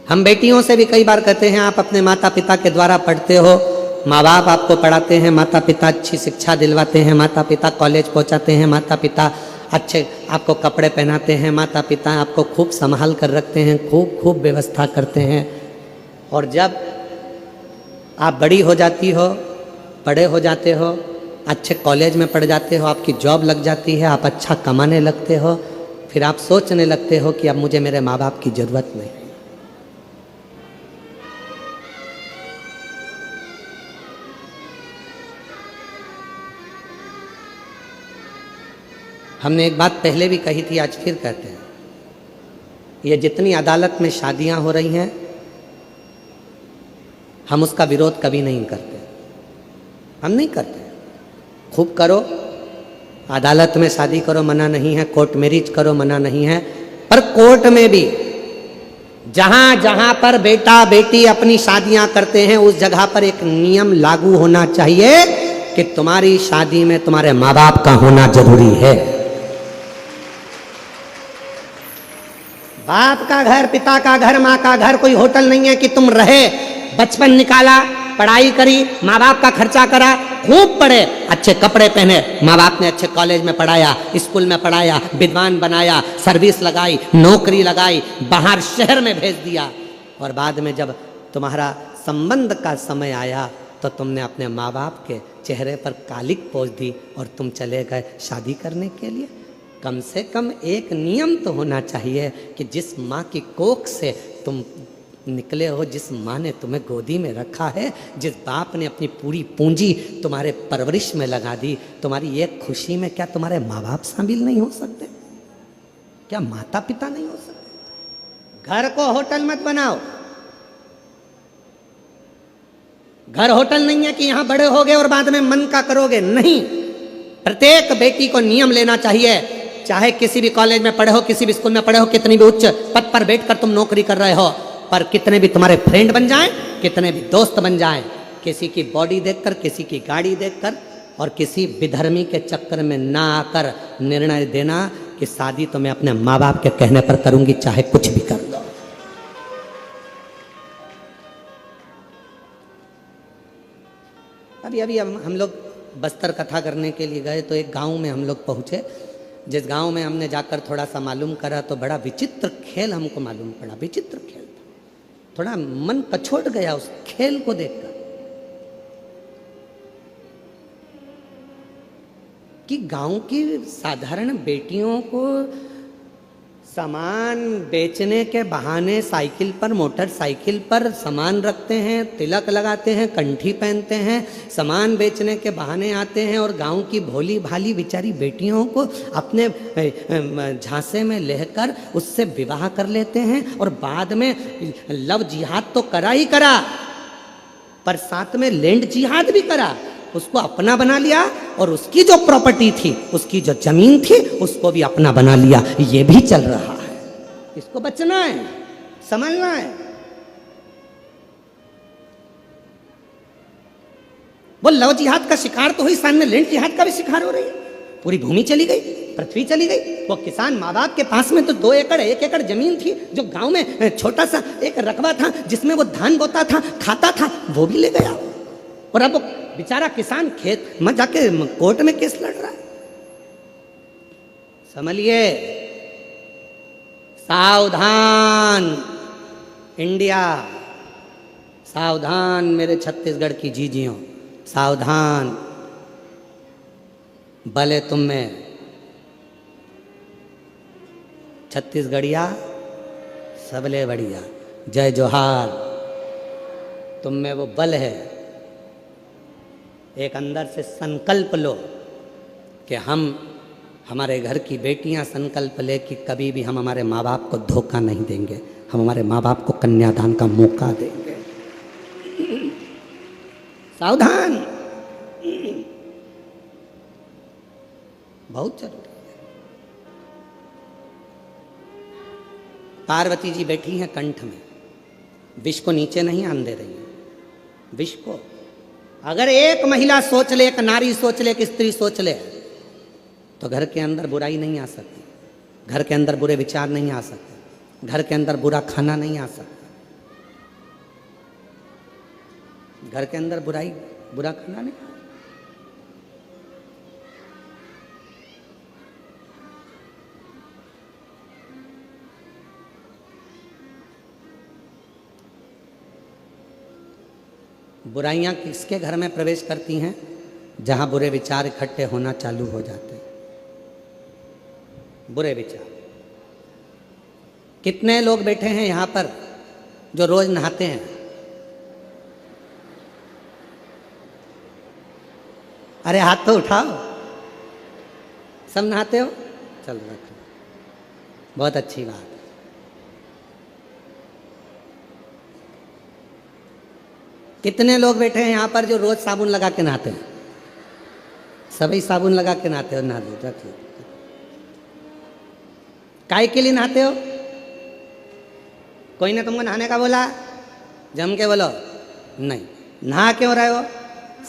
हम बेटियों से भी कई बार कहते हैं आप अपने माता पिता के द्वारा पढ़ते हो, माँ बाप आपको पढ़ाते हैं, माता पिता अच्छी शिक्षा दिलवाते हैं, माता पिता कॉलेज पहुँचाते हैं, माता पिता अच्छे आपको कपड़े पहनाते हैं, माता पिता आपको खूब संभाल कर रखते हैं, खूब खूब व्यवस्था करते हैं। और जब आप बड़ी हो जाती हो, बड़े हो जाते हो, अच्छे कॉलेज में पढ़ जाते हो, आपकी जॉब लग जाती है, आप अच्छा कमाने लगते हो, फिर आप सोचने लगते हो कि अब मुझे मेरे माँ बाप की ज़रूरत नहीं। हमने एक बात पहले भी कही थी, आज फिर कहते हैं, ये जितनी अदालत में शादियां हो रही हैं, हम उसका विरोध कभी नहीं करते, हम नहीं करते। खूब करो, अदालत में शादी करो, मना नहीं है, कोर्ट मैरिज करो, मना नहीं है, पर कोर्ट में भी जहां जहां पर बेटा बेटी अपनी शादियां करते हैं, उस जगह पर एक नियम लागू होना चाहिए कि तुम्हारी शादी में तुम्हारे माँ बाप का होना जरूरी है। बाप का घर, पिता का घर, माँ का घर कोई होटल नहीं है कि तुम रहे, बचपन निकाला, पढ़ाई करी, माँ बाप का खर्चा करा, खूब पढ़े, अच्छे कपड़े पहने, माँ बाप ने अच्छे कॉलेज में पढ़ाया, स्कूल में पढ़ाया, विद्वान बनाया, सर्विस लगाई, नौकरी लगाई, बाहर शहर में भेज दिया, और बाद में जब तुम्हारा संबंध का समय आया तो तुमने अपने माँ बाप के चेहरे पर कालिक पोंछ दी और तुम चले गए शादी करने के लिए। कम से कम एक नियम तो होना चाहिए कि जिस माँ की कोख से तुम निकले हो, जिस माँ ने तुम्हें गोदी में रखा है, जिस बाप ने अपनी पूरी पूंजी तुम्हारे परवरिश में लगा दी, तुम्हारी एक खुशी में क्या तुम्हारे माँ बाप शामिल नहीं हो सकते? क्या माता पिता नहीं हो सकते? घर को होटल मत बनाओ। घर होटल नहीं है कि यहां बड़े होगे और बाद में मन का करोगे, नहीं। प्रत्येक बेटी को नियम लेना चाहिए, चाहे किसी भी कॉलेज में पढ़े हो, किसी भी स्कूल में पढ़े हो, कितनी भी उच्च पद पर बैठकर तुम नौकरी कर रहे हो, पर कितने भी तुम्हारे फ्रेंड बन जाएं, कितने भी दोस्त बन जाएं, किसी की बॉडी देखकर, किसी की गाड़ी देखकर और किसी विधर्मी के चक्कर में ना आकर निर्णय देना कि शादी तो मैं अपने माँ बाप के कहने पर करूंगी, चाहे कुछ भी कर लो। अभी अभी हम लोग बस्तर कथा करने के लिए गए तो एक गांव में हम लोग पहुंचे, जिस गांव में हमने जाकर थोड़ा सा मालूम करा तो बड़ा विचित्र खेल हमको मालूम पड़ा। विचित्र खेल था, थोड़ा मन कछोट गया उस खेल को देखकर कि गांव की साधारण बेटियों को सामान बेचने के बहाने साइकिल पर, मोटरसाइकिल पर सामान रखते हैं, तिलक लगाते हैं, कंठी पहनते हैं, सामान बेचने के बहाने आते हैं और गांव की भोली भाली बेचारी बेटियों को अपने झांसे में लेकर उससे विवाह कर लेते हैं और बाद में लव जिहाद तो करा ही करा, पर साथ में लैंड जिहाद भी करा, उसको अपना बना लिया और उसकी जो प्रॉपर्टी थी, उसकी जो जमीन थी, उसको भी अपना बना लिया। ये भी चल रहा है, इसको बचना है, समझना है। वो लव जिहाद का शिकार तो हुई, सामने लैंड जिहाद का भी शिकार हो रही है। पूरी भूमि चली गई, पृथ्वी चली गई। वो किसान माँ बाप के पास में तो 2 एकड़ 1 एकड़ जमीन थी, जो गांव में छोटा सा एक रकबा था जिसमें वो धान बोता था, खाता था, वो भी ले गया। और अब बेचारा किसान खेत में जाके कोर्ट में केस लड़ रहा है। समझिए, सावधान इंडिया, सावधान मेरे छत्तीसगढ़ की जीजियों, सावधान। भले तुम में छत्तीसगढ़िया सबले बढ़िया, जय जोहार। तुम में वो बल है, एक अंदर से संकल्प लो कि हम, हमारे घर की बेटियां संकल्प ले कि कभी भी हम हमारे माँ बाप को धोखा नहीं देंगे, हम हमारे माँ बाप को कन्यादान का मौका देंगे। सावधान, बहुत जरूरी है। पार्वती जी बैठी हैं कंठ में, विष को नीचे नहीं आने दे रही है। विष को अगर एक महिला सोच ले, एक नारी सोच ले, एक स्त्री सोच ले, तो घर के अंदर बुराई नहीं आ सकती, घर के अंदर बुरे विचार नहीं आ सकते, घर के अंदर बुरा खाना नहीं आ सकता, घर के अंदर बुराई, बुरा खाना नहीं। बुराइयां किसके घर में प्रवेश करती हैं? जहां बुरे विचार इकट्ठे होना चालू हो जाते हैं। बुरे विचार। कितने लोग बैठे हैं यहां पर जो रोज नहाते हैं? अरे हाथ तो उठाओ। सब नहाते हो? चल रखो, बहुत अच्छी बात है। कितने लोग बैठे हैं यहां पर जो रोज साबुन लगा के नहाते हैं? सभी साबुन लगा के नहाते हो? नहा लो, रख लो। काय के लिए नहाते हो? कोई ने तुमको नहाने का बोला? जम के बोलो नहीं। नहा क्यों रहे हो?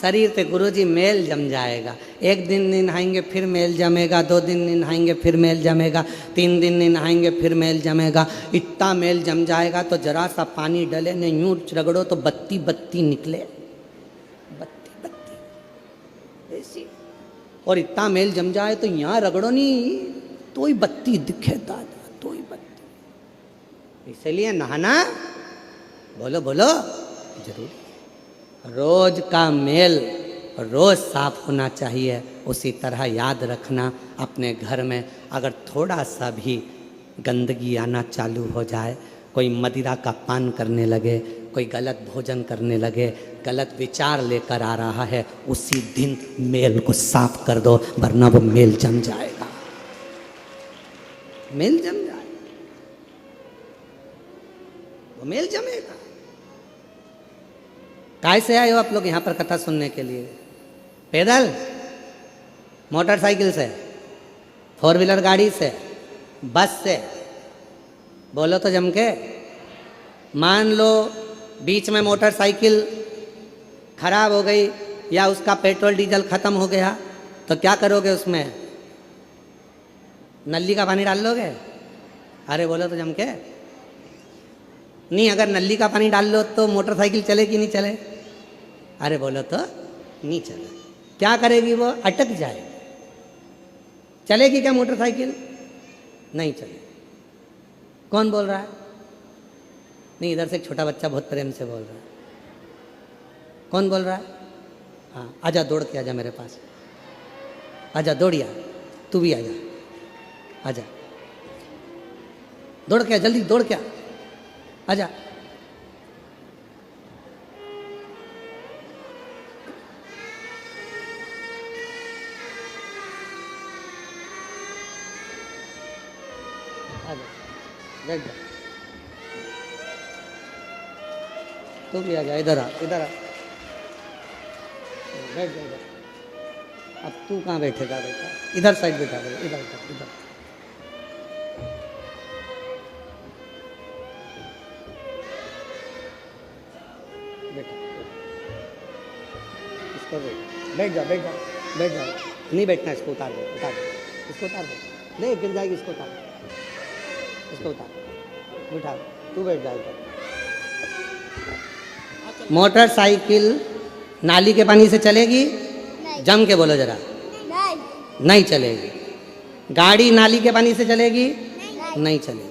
शरीर पे गुरुजी मेल जम जाएगा। एक दिन नहीं नहाएंगे फिर मेल जमेगा, 2 दिन नहीं नहाएंगे फिर मेल जमेगा, 3 दिन नहीं नहाएंगे फिर मेल जमेगा। इतना मेल जम जाएगा तो जरा सा पानी डले ने यूं रगड़ो तो बत्ती बत्ती निकले, बत्ती बत्ती ऐसी। और इतना मेल जम जाए तो यहाँ रगड़ो नहीं तो ही बत्ती दिखे दादा, तो ही बत्ती। इसलिए नहाना बोलो बोलो जरूर। रोज का मेल रोज साफ होना चाहिए। उसी तरह याद रखना, अपने घर में अगर थोड़ा सा भी गंदगी आना चालू हो जाए, कोई मदिरा का पान करने लगे, कोई गलत भोजन करने लगे, गलत विचार लेकर आ रहा है, उसी दिन मेल को साफ कर दो, वरना वो मेल जम जाएगा। मेल जम जाए, वो मेल जमेगा। काय से आए हो आप लोग यहाँ पर कथा सुनने के लिए? पैदल, मोटरसाइकिल से, 4 व्हीलर गाड़ी से, बस से? बोलो तो जम के। मान लो बीच में मोटरसाइकिल खराब हो गई या उसका पेट्रोल डीजल खत्म हो गया तो क्या करोगे? उसमें नली का पानी डाल लोगे? अरे बोलो तो जम के। नहीं, अगर नली का पानी डाल लो तो मोटरसाइकिल चले कि नहीं चले? अरे बोलो तो नहीं चले। क्या करेगी वो? अटक जाए। चलेगी क्या मोटरसाइकिल? नहीं चले। कौन बोल रहा है? नहीं, इधर से एक छोटा बच्चा बहुत प्रेम से बोल रहा है। कौन बोल रहा है? हाँ, आजा, दौड़ के आजा मेरे पास। आजा, दौड़िया, तू भी आजा, आजा, दौड़ के आ, जल्दी दौड़ के आ, आजा। बैठ जा, तू भी आ जा, इधर आ, इधर आ, बैठ जा इधर। अब तू कहाँ बैठेगा बेटा? इधर साइड बैठा दे, इधर इधर इधर। बैठा, इसको बैठ जा, बैठ जा, बैठ जा। नहीं बैठना, इसको उतार दे, उतार दे, इसको उतार दे। नहीं, गिर जाएगी, इसको उतार, इसको उतार, बिठा, तू बैठ जा इधर। मोटरसाइकिल नाली के पानी से चलेगी? जम के बोलो जरा। नहीं चलेगी। गाड़ी नाली के पानी से चलेगी? नहीं चलेगी।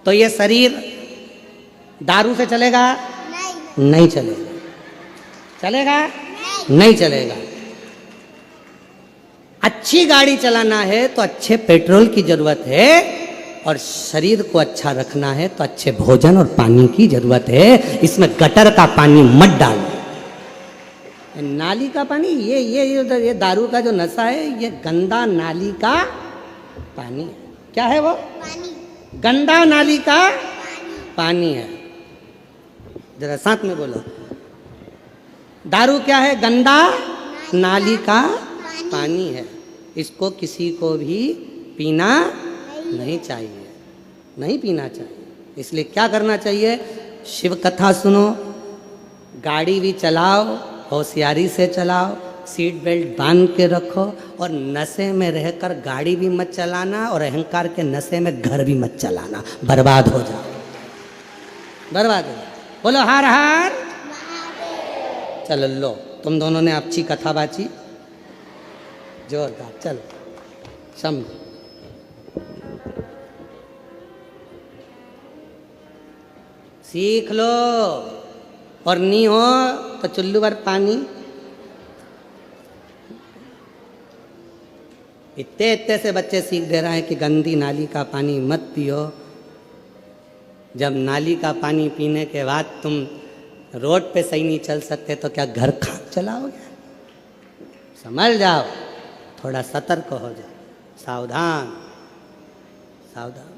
तो ये शरीर दारू से चलेगा? नहीं चलेगा। चलेगा? नहीं चलेगा। अच्छी गाड़ी चलाना है तो अच्छे पेट्रोल की जरूरत है, और शरीर को अच्छा रखना है तो अच्छे भोजन और पानी की जरूरत है। इसमें गटर का पानी मत डालो। नाली का पानी, ये दारू का जो नशा है, ये गंदा नाली का पानी है। क्या है वो? पानी। गंदा नाली का पानी है। जरा साथ में बोलो। दारू क्या है? गंदा नाली का पानी है। इसको किसी को भी पीना नहीं चाहिए, नहीं पीना चाहिए। इसलिए क्या करना चाहिए? शिव कथा सुनो, गाड़ी भी चलाओ, होशियारी से चलाओ, सीट बेल्ट बांध के रखो, और नशे में रहकर गाड़ी भी मत चलाना, और अहंकार के नशे में घर भी मत चलाना। बर्बाद हो जाओ, बर्बाद हो जाओ। बोलो हार हार। चलो लो, तुम दोनों ने अच्छी कथा बाची, जोरदार। चलो समझो। सीख लो, और नहीं हो तो चुल्लू भर पानी। इतने इतने से बच्चे सीख दे रहे हैं कि गंदी नाली का पानी मत पियो। जब नाली का पानी पीने के बाद तुम रोड पे सही नहीं चल सकते तो क्या घर खाक चलाओगे? समझ जाओ, थोड़ा सतर्क हो जाओ, सावधान सावधान।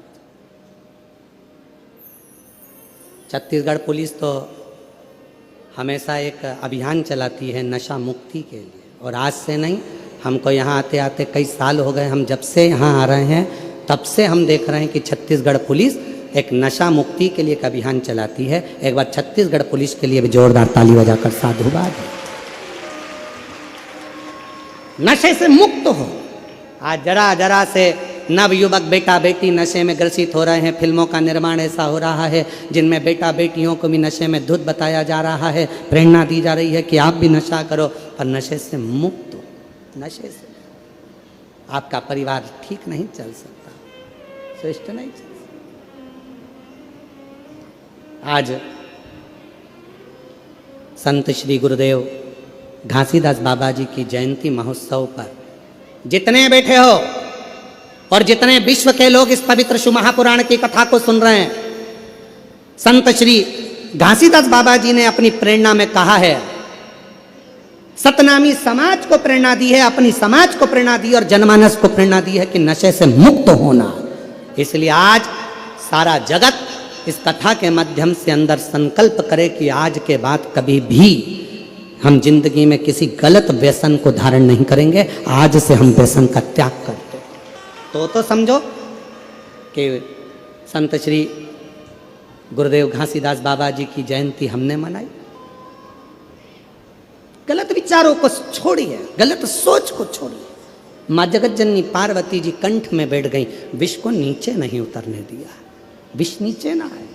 छत्तीसगढ़ पुलिस तो हमेशा एक अभियान चलाती है नशा मुक्ति के लिए, और आज से नहीं, हमको यहाँ आते आते कई साल हो गए। हम जब से यहाँ आ रहे हैं तब से हम देख रहे हैं कि छत्तीसगढ़ पुलिस एक नशा मुक्ति के लिए एक अभियान चलाती है। एक बार छत्तीसगढ़ पुलिस के लिए भी जोरदार ताली बजाकर साधुवाद। नशे से मुक्त हो। आज जरा जरा से नव युवक बेटा बेटी नशे में ग्रसित हो रहे हैं। फिल्मों का निर्माण ऐसा हो रहा है जिनमें बेटा बेटियों को भी नशे में धुत बताया जा रहा है, प्रेरणा दी जा रही है कि आप भी नशा करो, पर नशे से मुक्त हो। नशे से आपका परिवार ठीक नहीं चल सकता, श्रेष्ठ नहीं चल सकता। आज संत श्री गुरुदेव घासीदास बाबा जी की जयंती महोत्सव पर जितने बैठे हो और जितने विश्व के लोग इस पवित्र शिव महापुराण की कथा को सुन रहे हैं, संत श्री घासीदास बाबा जी ने अपनी प्रेरणा में कहा है, सतनामी समाज को प्रेरणा दी है, अपनी समाज को प्रेरणा दी और जनमानस को प्रेरणा दी है कि नशे से मुक्त होना। इसलिए आज सारा जगत इस कथा के माध्यम से अंदर संकल्प करे कि आज के बाद कभी भी हम जिंदगी में किसी गलत व्यसन को धारण नहीं करेंगे। आज से हम व्यसन का त्याग करते तो समझो कि संत श्री गुरुदेव घासीदास बाबा जी की जयंती हमने मनाई। गलत विचारों को छोड़िए, गलत सोच को छोड़िए। माँ जगत जननी पार्वती जी कंठ में बैठ गई, विष को नीचे नहीं उतरने दिया। विष नीचे ना आए।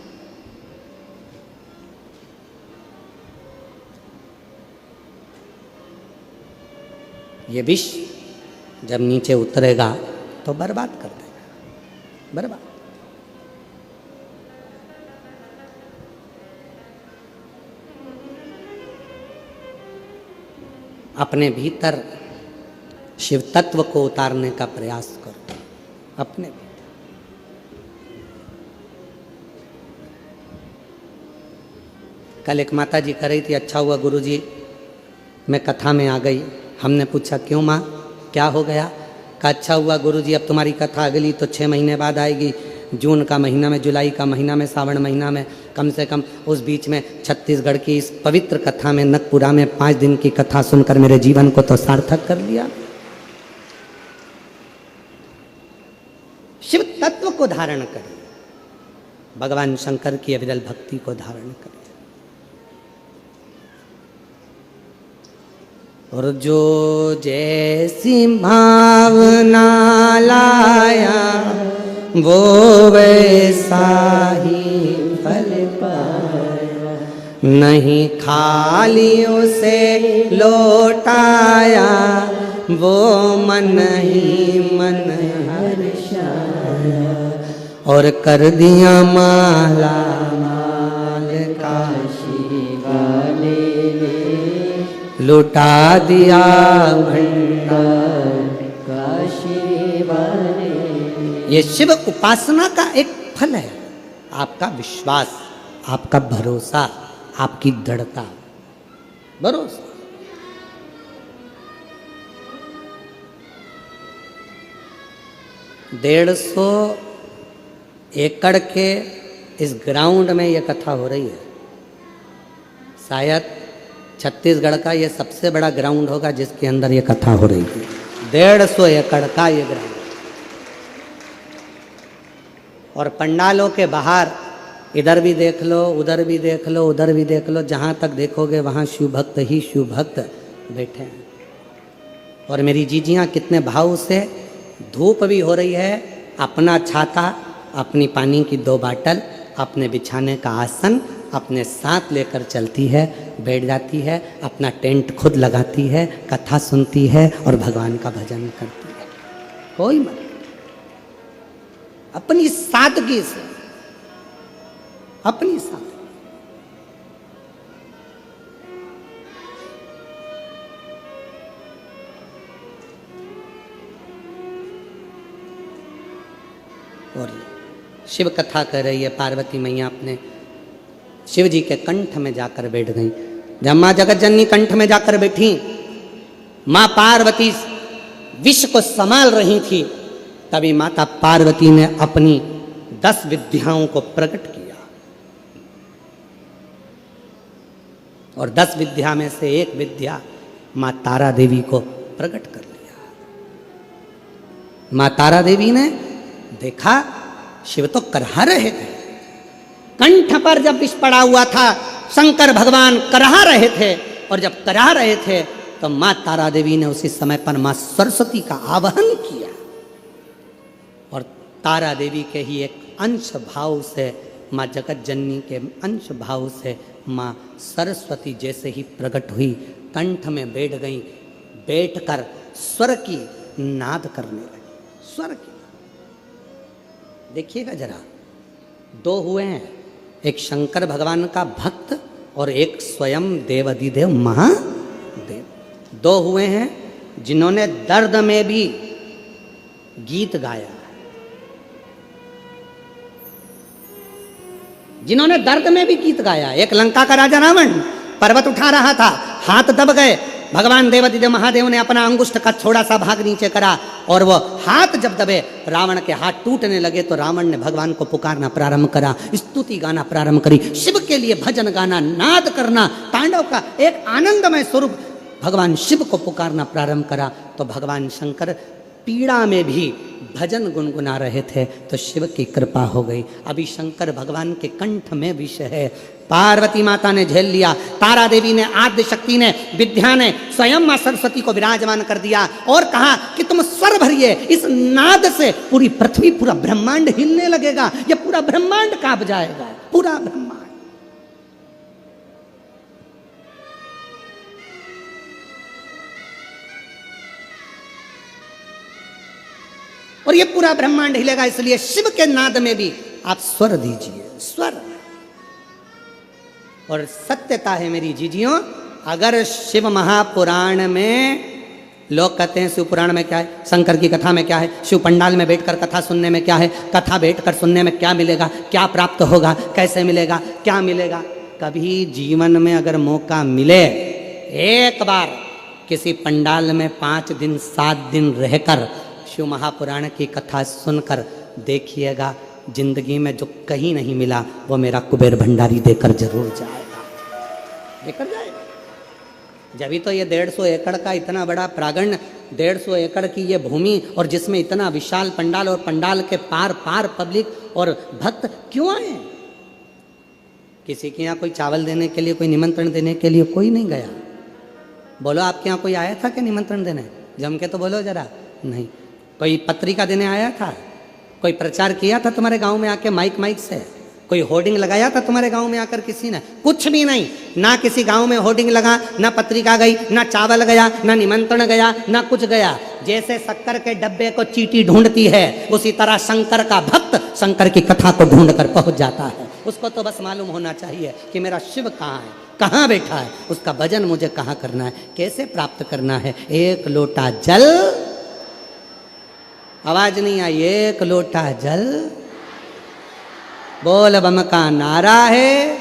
ये विष जब नीचे उतरेगा तो बर्बाद कर देगा, बर्बाद। अपने भीतर शिव तत्व को उतारने का प्रयास करो, अपने भीतर। कल एक माता जी कह रही थी, अच्छा हुआ गुरुजी मैं कथा में आ गई। हमने पूछा क्यों माँ, क्या हो गया? कहा अच्छा हुआ गुरुजी, अब तुम्हारी कथा अगली तो 6 महीने बाद आएगी, जून का महीना में, जुलाई का महीना में, सावन महीना में। कम से कम उस बीच में छत्तीसगढ़ की इस पवित्र कथा में, नकपुरा में 5 दिन की कथा सुनकर मेरे जीवन को तो सार्थक कर लिया। शिव तत्व को धारण करें, भगवान शंकर की अविरल भक्ति को धारण करें। और जो जैसी भावना लाया वो वैसा ही फल पाया, नहीं खाली उसे लौटाया वो मन ही मन हर्षाया, और कर दिया माला माल काशी वाले ने, लुटा दिया भंडार काशी वाले। ये शिव उपासना का एक फल है। आपका विश्वास, आपका भरोसा, आपकी दृढ़ता, भरोसा। डेढ़ 150 एकड़ के इस ग्राउंड में ये कथा हो रही है। शायद छत्तीसगढ़ का ये सबसे बड़ा ग्राउंड होगा जिसके अंदर ये कथा हो रही है। 150 एकड़ का ये ग्राउंड, और पंडालों के बाहर इधर भी देख लो, उधर भी देख लो, उधर भी देख लो, जहाँ तक देखोगे वहाँ शिव भक्त ही शिव भक्त बैठे हैं। और मेरी जीजियाँ कितने भाव से, धूप भी हो रही है, अपना छाता, अपनी पानी की 2 बाटल, अपने बिछाने का आसन अपने साथ लेकर चलती है, बैठ जाती है, अपना टेंट खुद लगाती है, कथा सुनती है और भगवान का भजन करती है। कोई मत, अपनी सादगी से, अपनी सादगी। और शिव कथा कर रही है। पार्वती मैया अपने शिव जी के कंठ में जाकर बैठ गई। जब माँ जगत जननी कंठ में जाकर बैठी, माँ पार्वती विश्व को संभाल रही थी, तभी माता पार्वती ने अपनी 10 विद्याओं को प्रकट किया और 10 विद्या में से एक विद्या माँ तारा देवी को प्रकट कर लिया। माँ तारा देवी ने देखा शिव तो करहा रहे थे, कंठ पर जब विष पड़ा हुआ था शंकर भगवान करहा रहे थे, और जब करहा रहे थे तो माँ तारा देवी ने उसी समय पर माँ सरस्वती का आवाहन किया और तारा देवी के ही एक अंश भाव से, माँ जगत जननी के अंश भाव से माँ सरस्वती जैसे ही प्रकट हुई, कंठ में बैठ गई, बैठकर स्वर की नाद करने लगी। स्वर की, देखिएगा जरा, 2 हुए हैं, एक शंकर भगवान का भक्त और एक स्वयं देवाधिदेव महादेव। 2 हुए हैं जिन्होंने दर्द में भी गीत गाया, जिन्होंने दर्द में भी गीत गाया। एक लंका का राजा रावण पर्वत उठा रहा था, हाथ दब गए, भगवान देवाधिदेव महादेव ने अपना अंगुष्ठ का थोड़ा सा भाग नीचे करा और वो हाथ जब दबे रावण के हाथ टूटने लगे तो रावण ने भगवान को पुकारना प्रारंभ करा, स्तुति गाना प्रारंभ करी, शिव के लिए भजन गाना, नाद करना, तांडव का एक आनंदमय स्वरूप भगवान शिव को पुकारना प्रारंभ करा। तो भगवान शंकर पीड़ा में भी भजन गुनगुना रहे थे तो शिव की कृपा हो गई। अभी शंकर भगवान के कंठ में विष है, पार्वती माता ने झेल लिया, तारा देवी ने, आद्य शक्ति ने, विद्या ने स्वयं मां सरस्वती को विराजमान कर दिया और कहा कि तुम स्वर भरिए, इस नाद से पूरी पृथ्वी, पूरा ब्रह्मांड हिलने लगेगा, ये पूरा ब्रह्मांड कांप जाएगा, पूरा ब्रह्मांड। और ये पूरा ब्रह्मांड हिलेगा, इसलिए शिव के नाद में भी आप स्वर दीजिए, स्वर। और सत्यता है मेरी जीजियों, अगर शिव महापुराण में लोग कहते हैं शिव पुराण में क्या है, शंकर की कथा में क्या है, शिव पंडाल में बैठकर कथा सुनने में क्या है, कथा बैठकर सुनने में क्या मिलेगा, क्या प्राप्त होगा, कैसे मिलेगा, क्या मिलेगा। कभी जीवन में अगर मौका मिले, एक बार किसी पंडाल में 5 दिन 7 दिन रहकर शिव महापुराण की कथा सुनकर देखिएगा, जिंदगी में जो कहीं नहीं मिला वो मेरा कुबेर भंडारी देकर जरूर जाएगा, देकर जाएगा। जब तो ये 150 एकड़ का इतना बड़ा प्रांगण, 150 एकड़ की ये भूमि और जिसमें इतना विशाल पंडाल और पंडाल के पार पार पब्लिक और भक्त क्यों आए? किसी के यहाँ कोई चावल देने के लिए, कोई निमंत्रण देने के लिए कोई नहीं गया। बोलो आपके यहाँ कोई आया था क्या निमंत्रण देने? जम के तो बोलो जरा। नहीं। कोई पत्रिका देने आया था? कोई प्रचार किया था तुम्हारे गांव में आके माइक से? कोई होर्डिंग लगाया था तुम्हारे गांव में आकर किसी ने? कुछ भी नहीं। ना किसी गांव में होर्डिंग लगा, ना पत्रिका गई, ना चावल गया, ना निमंत्रण गया, ना कुछ गया। जैसे शक्कर के डब्बे को चींटी ढूंढती है, उसी तरह शंकर का भक्त शंकर की कथा को ढूंढ कर पहुंच जाता है। उसको तो बस मालूम होना चाहिए कि मेरा शिव कहाँ है, कहाँ बैठा है, उसका भजन मुझे कहाँ करना है, कैसे प्राप्त करना है। एक लोटा जल, आवाज नहीं आई, एक लोटा जल, बोल बम का नारा है,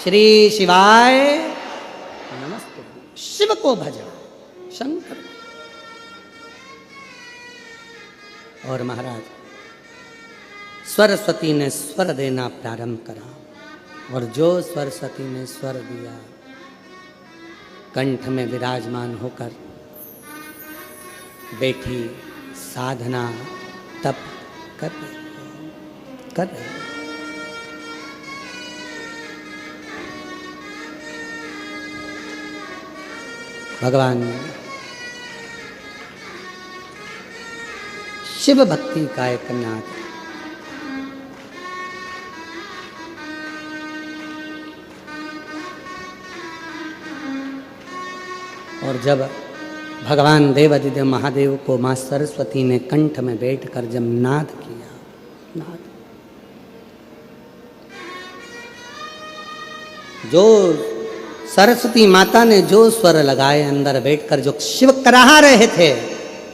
श्री शिवाय नमस्ते। शिव को भजा, शंकर। और महाराज सरस्वती ने स्वर देना प्रारंभ करा, और जो सरस्वती ने स्वर दिया, कंठ में विराजमान होकर बैठी साधना तप कर रही। भगवान शिव भक्ति का एक नाद। और जब भगवान देवाधिदेव महादेव को मां सरस्वती ने कंठ में बैठकर जब नाद किया, नाद, जो सरस्वती माता ने जो स्वर लगाए अंदर बैठकर, जो शिव कराह रहे थे,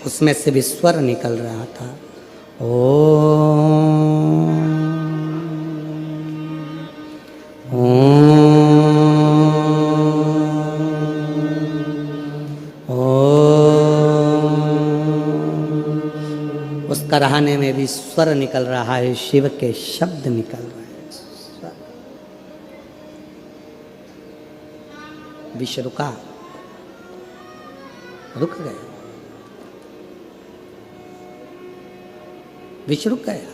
उसमें से भी स्वर निकल रहा था। उस कराहने में भी स्वर निकल रहा है, शिव के शब्द निकल रहे हैं। स्वर। विश्व रुका, रुक गया, विश्व रुक गया।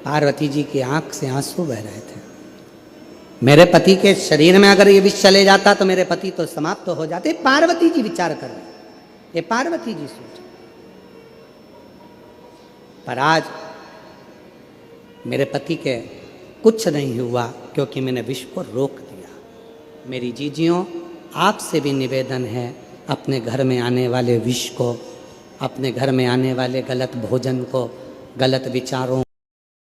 पार्वती जी की आंख से आंसू बह रहे थे। मेरे पति के शरीर में अगर ये विष चले जाता तो मेरे पति तो समाप्त हो जाते। पार्वती जी विचार कर रहे, ये पार्वती जी सोच। पर आज मेरे पति के कुछ नहीं हुआ क्योंकि मैंने विष को रोक दिया। मेरी जीजियों, आपसे भी निवेदन है, अपने घर में आने वाले विष को, अपने घर में आने वाले गलत भोजन को, गलत विचारों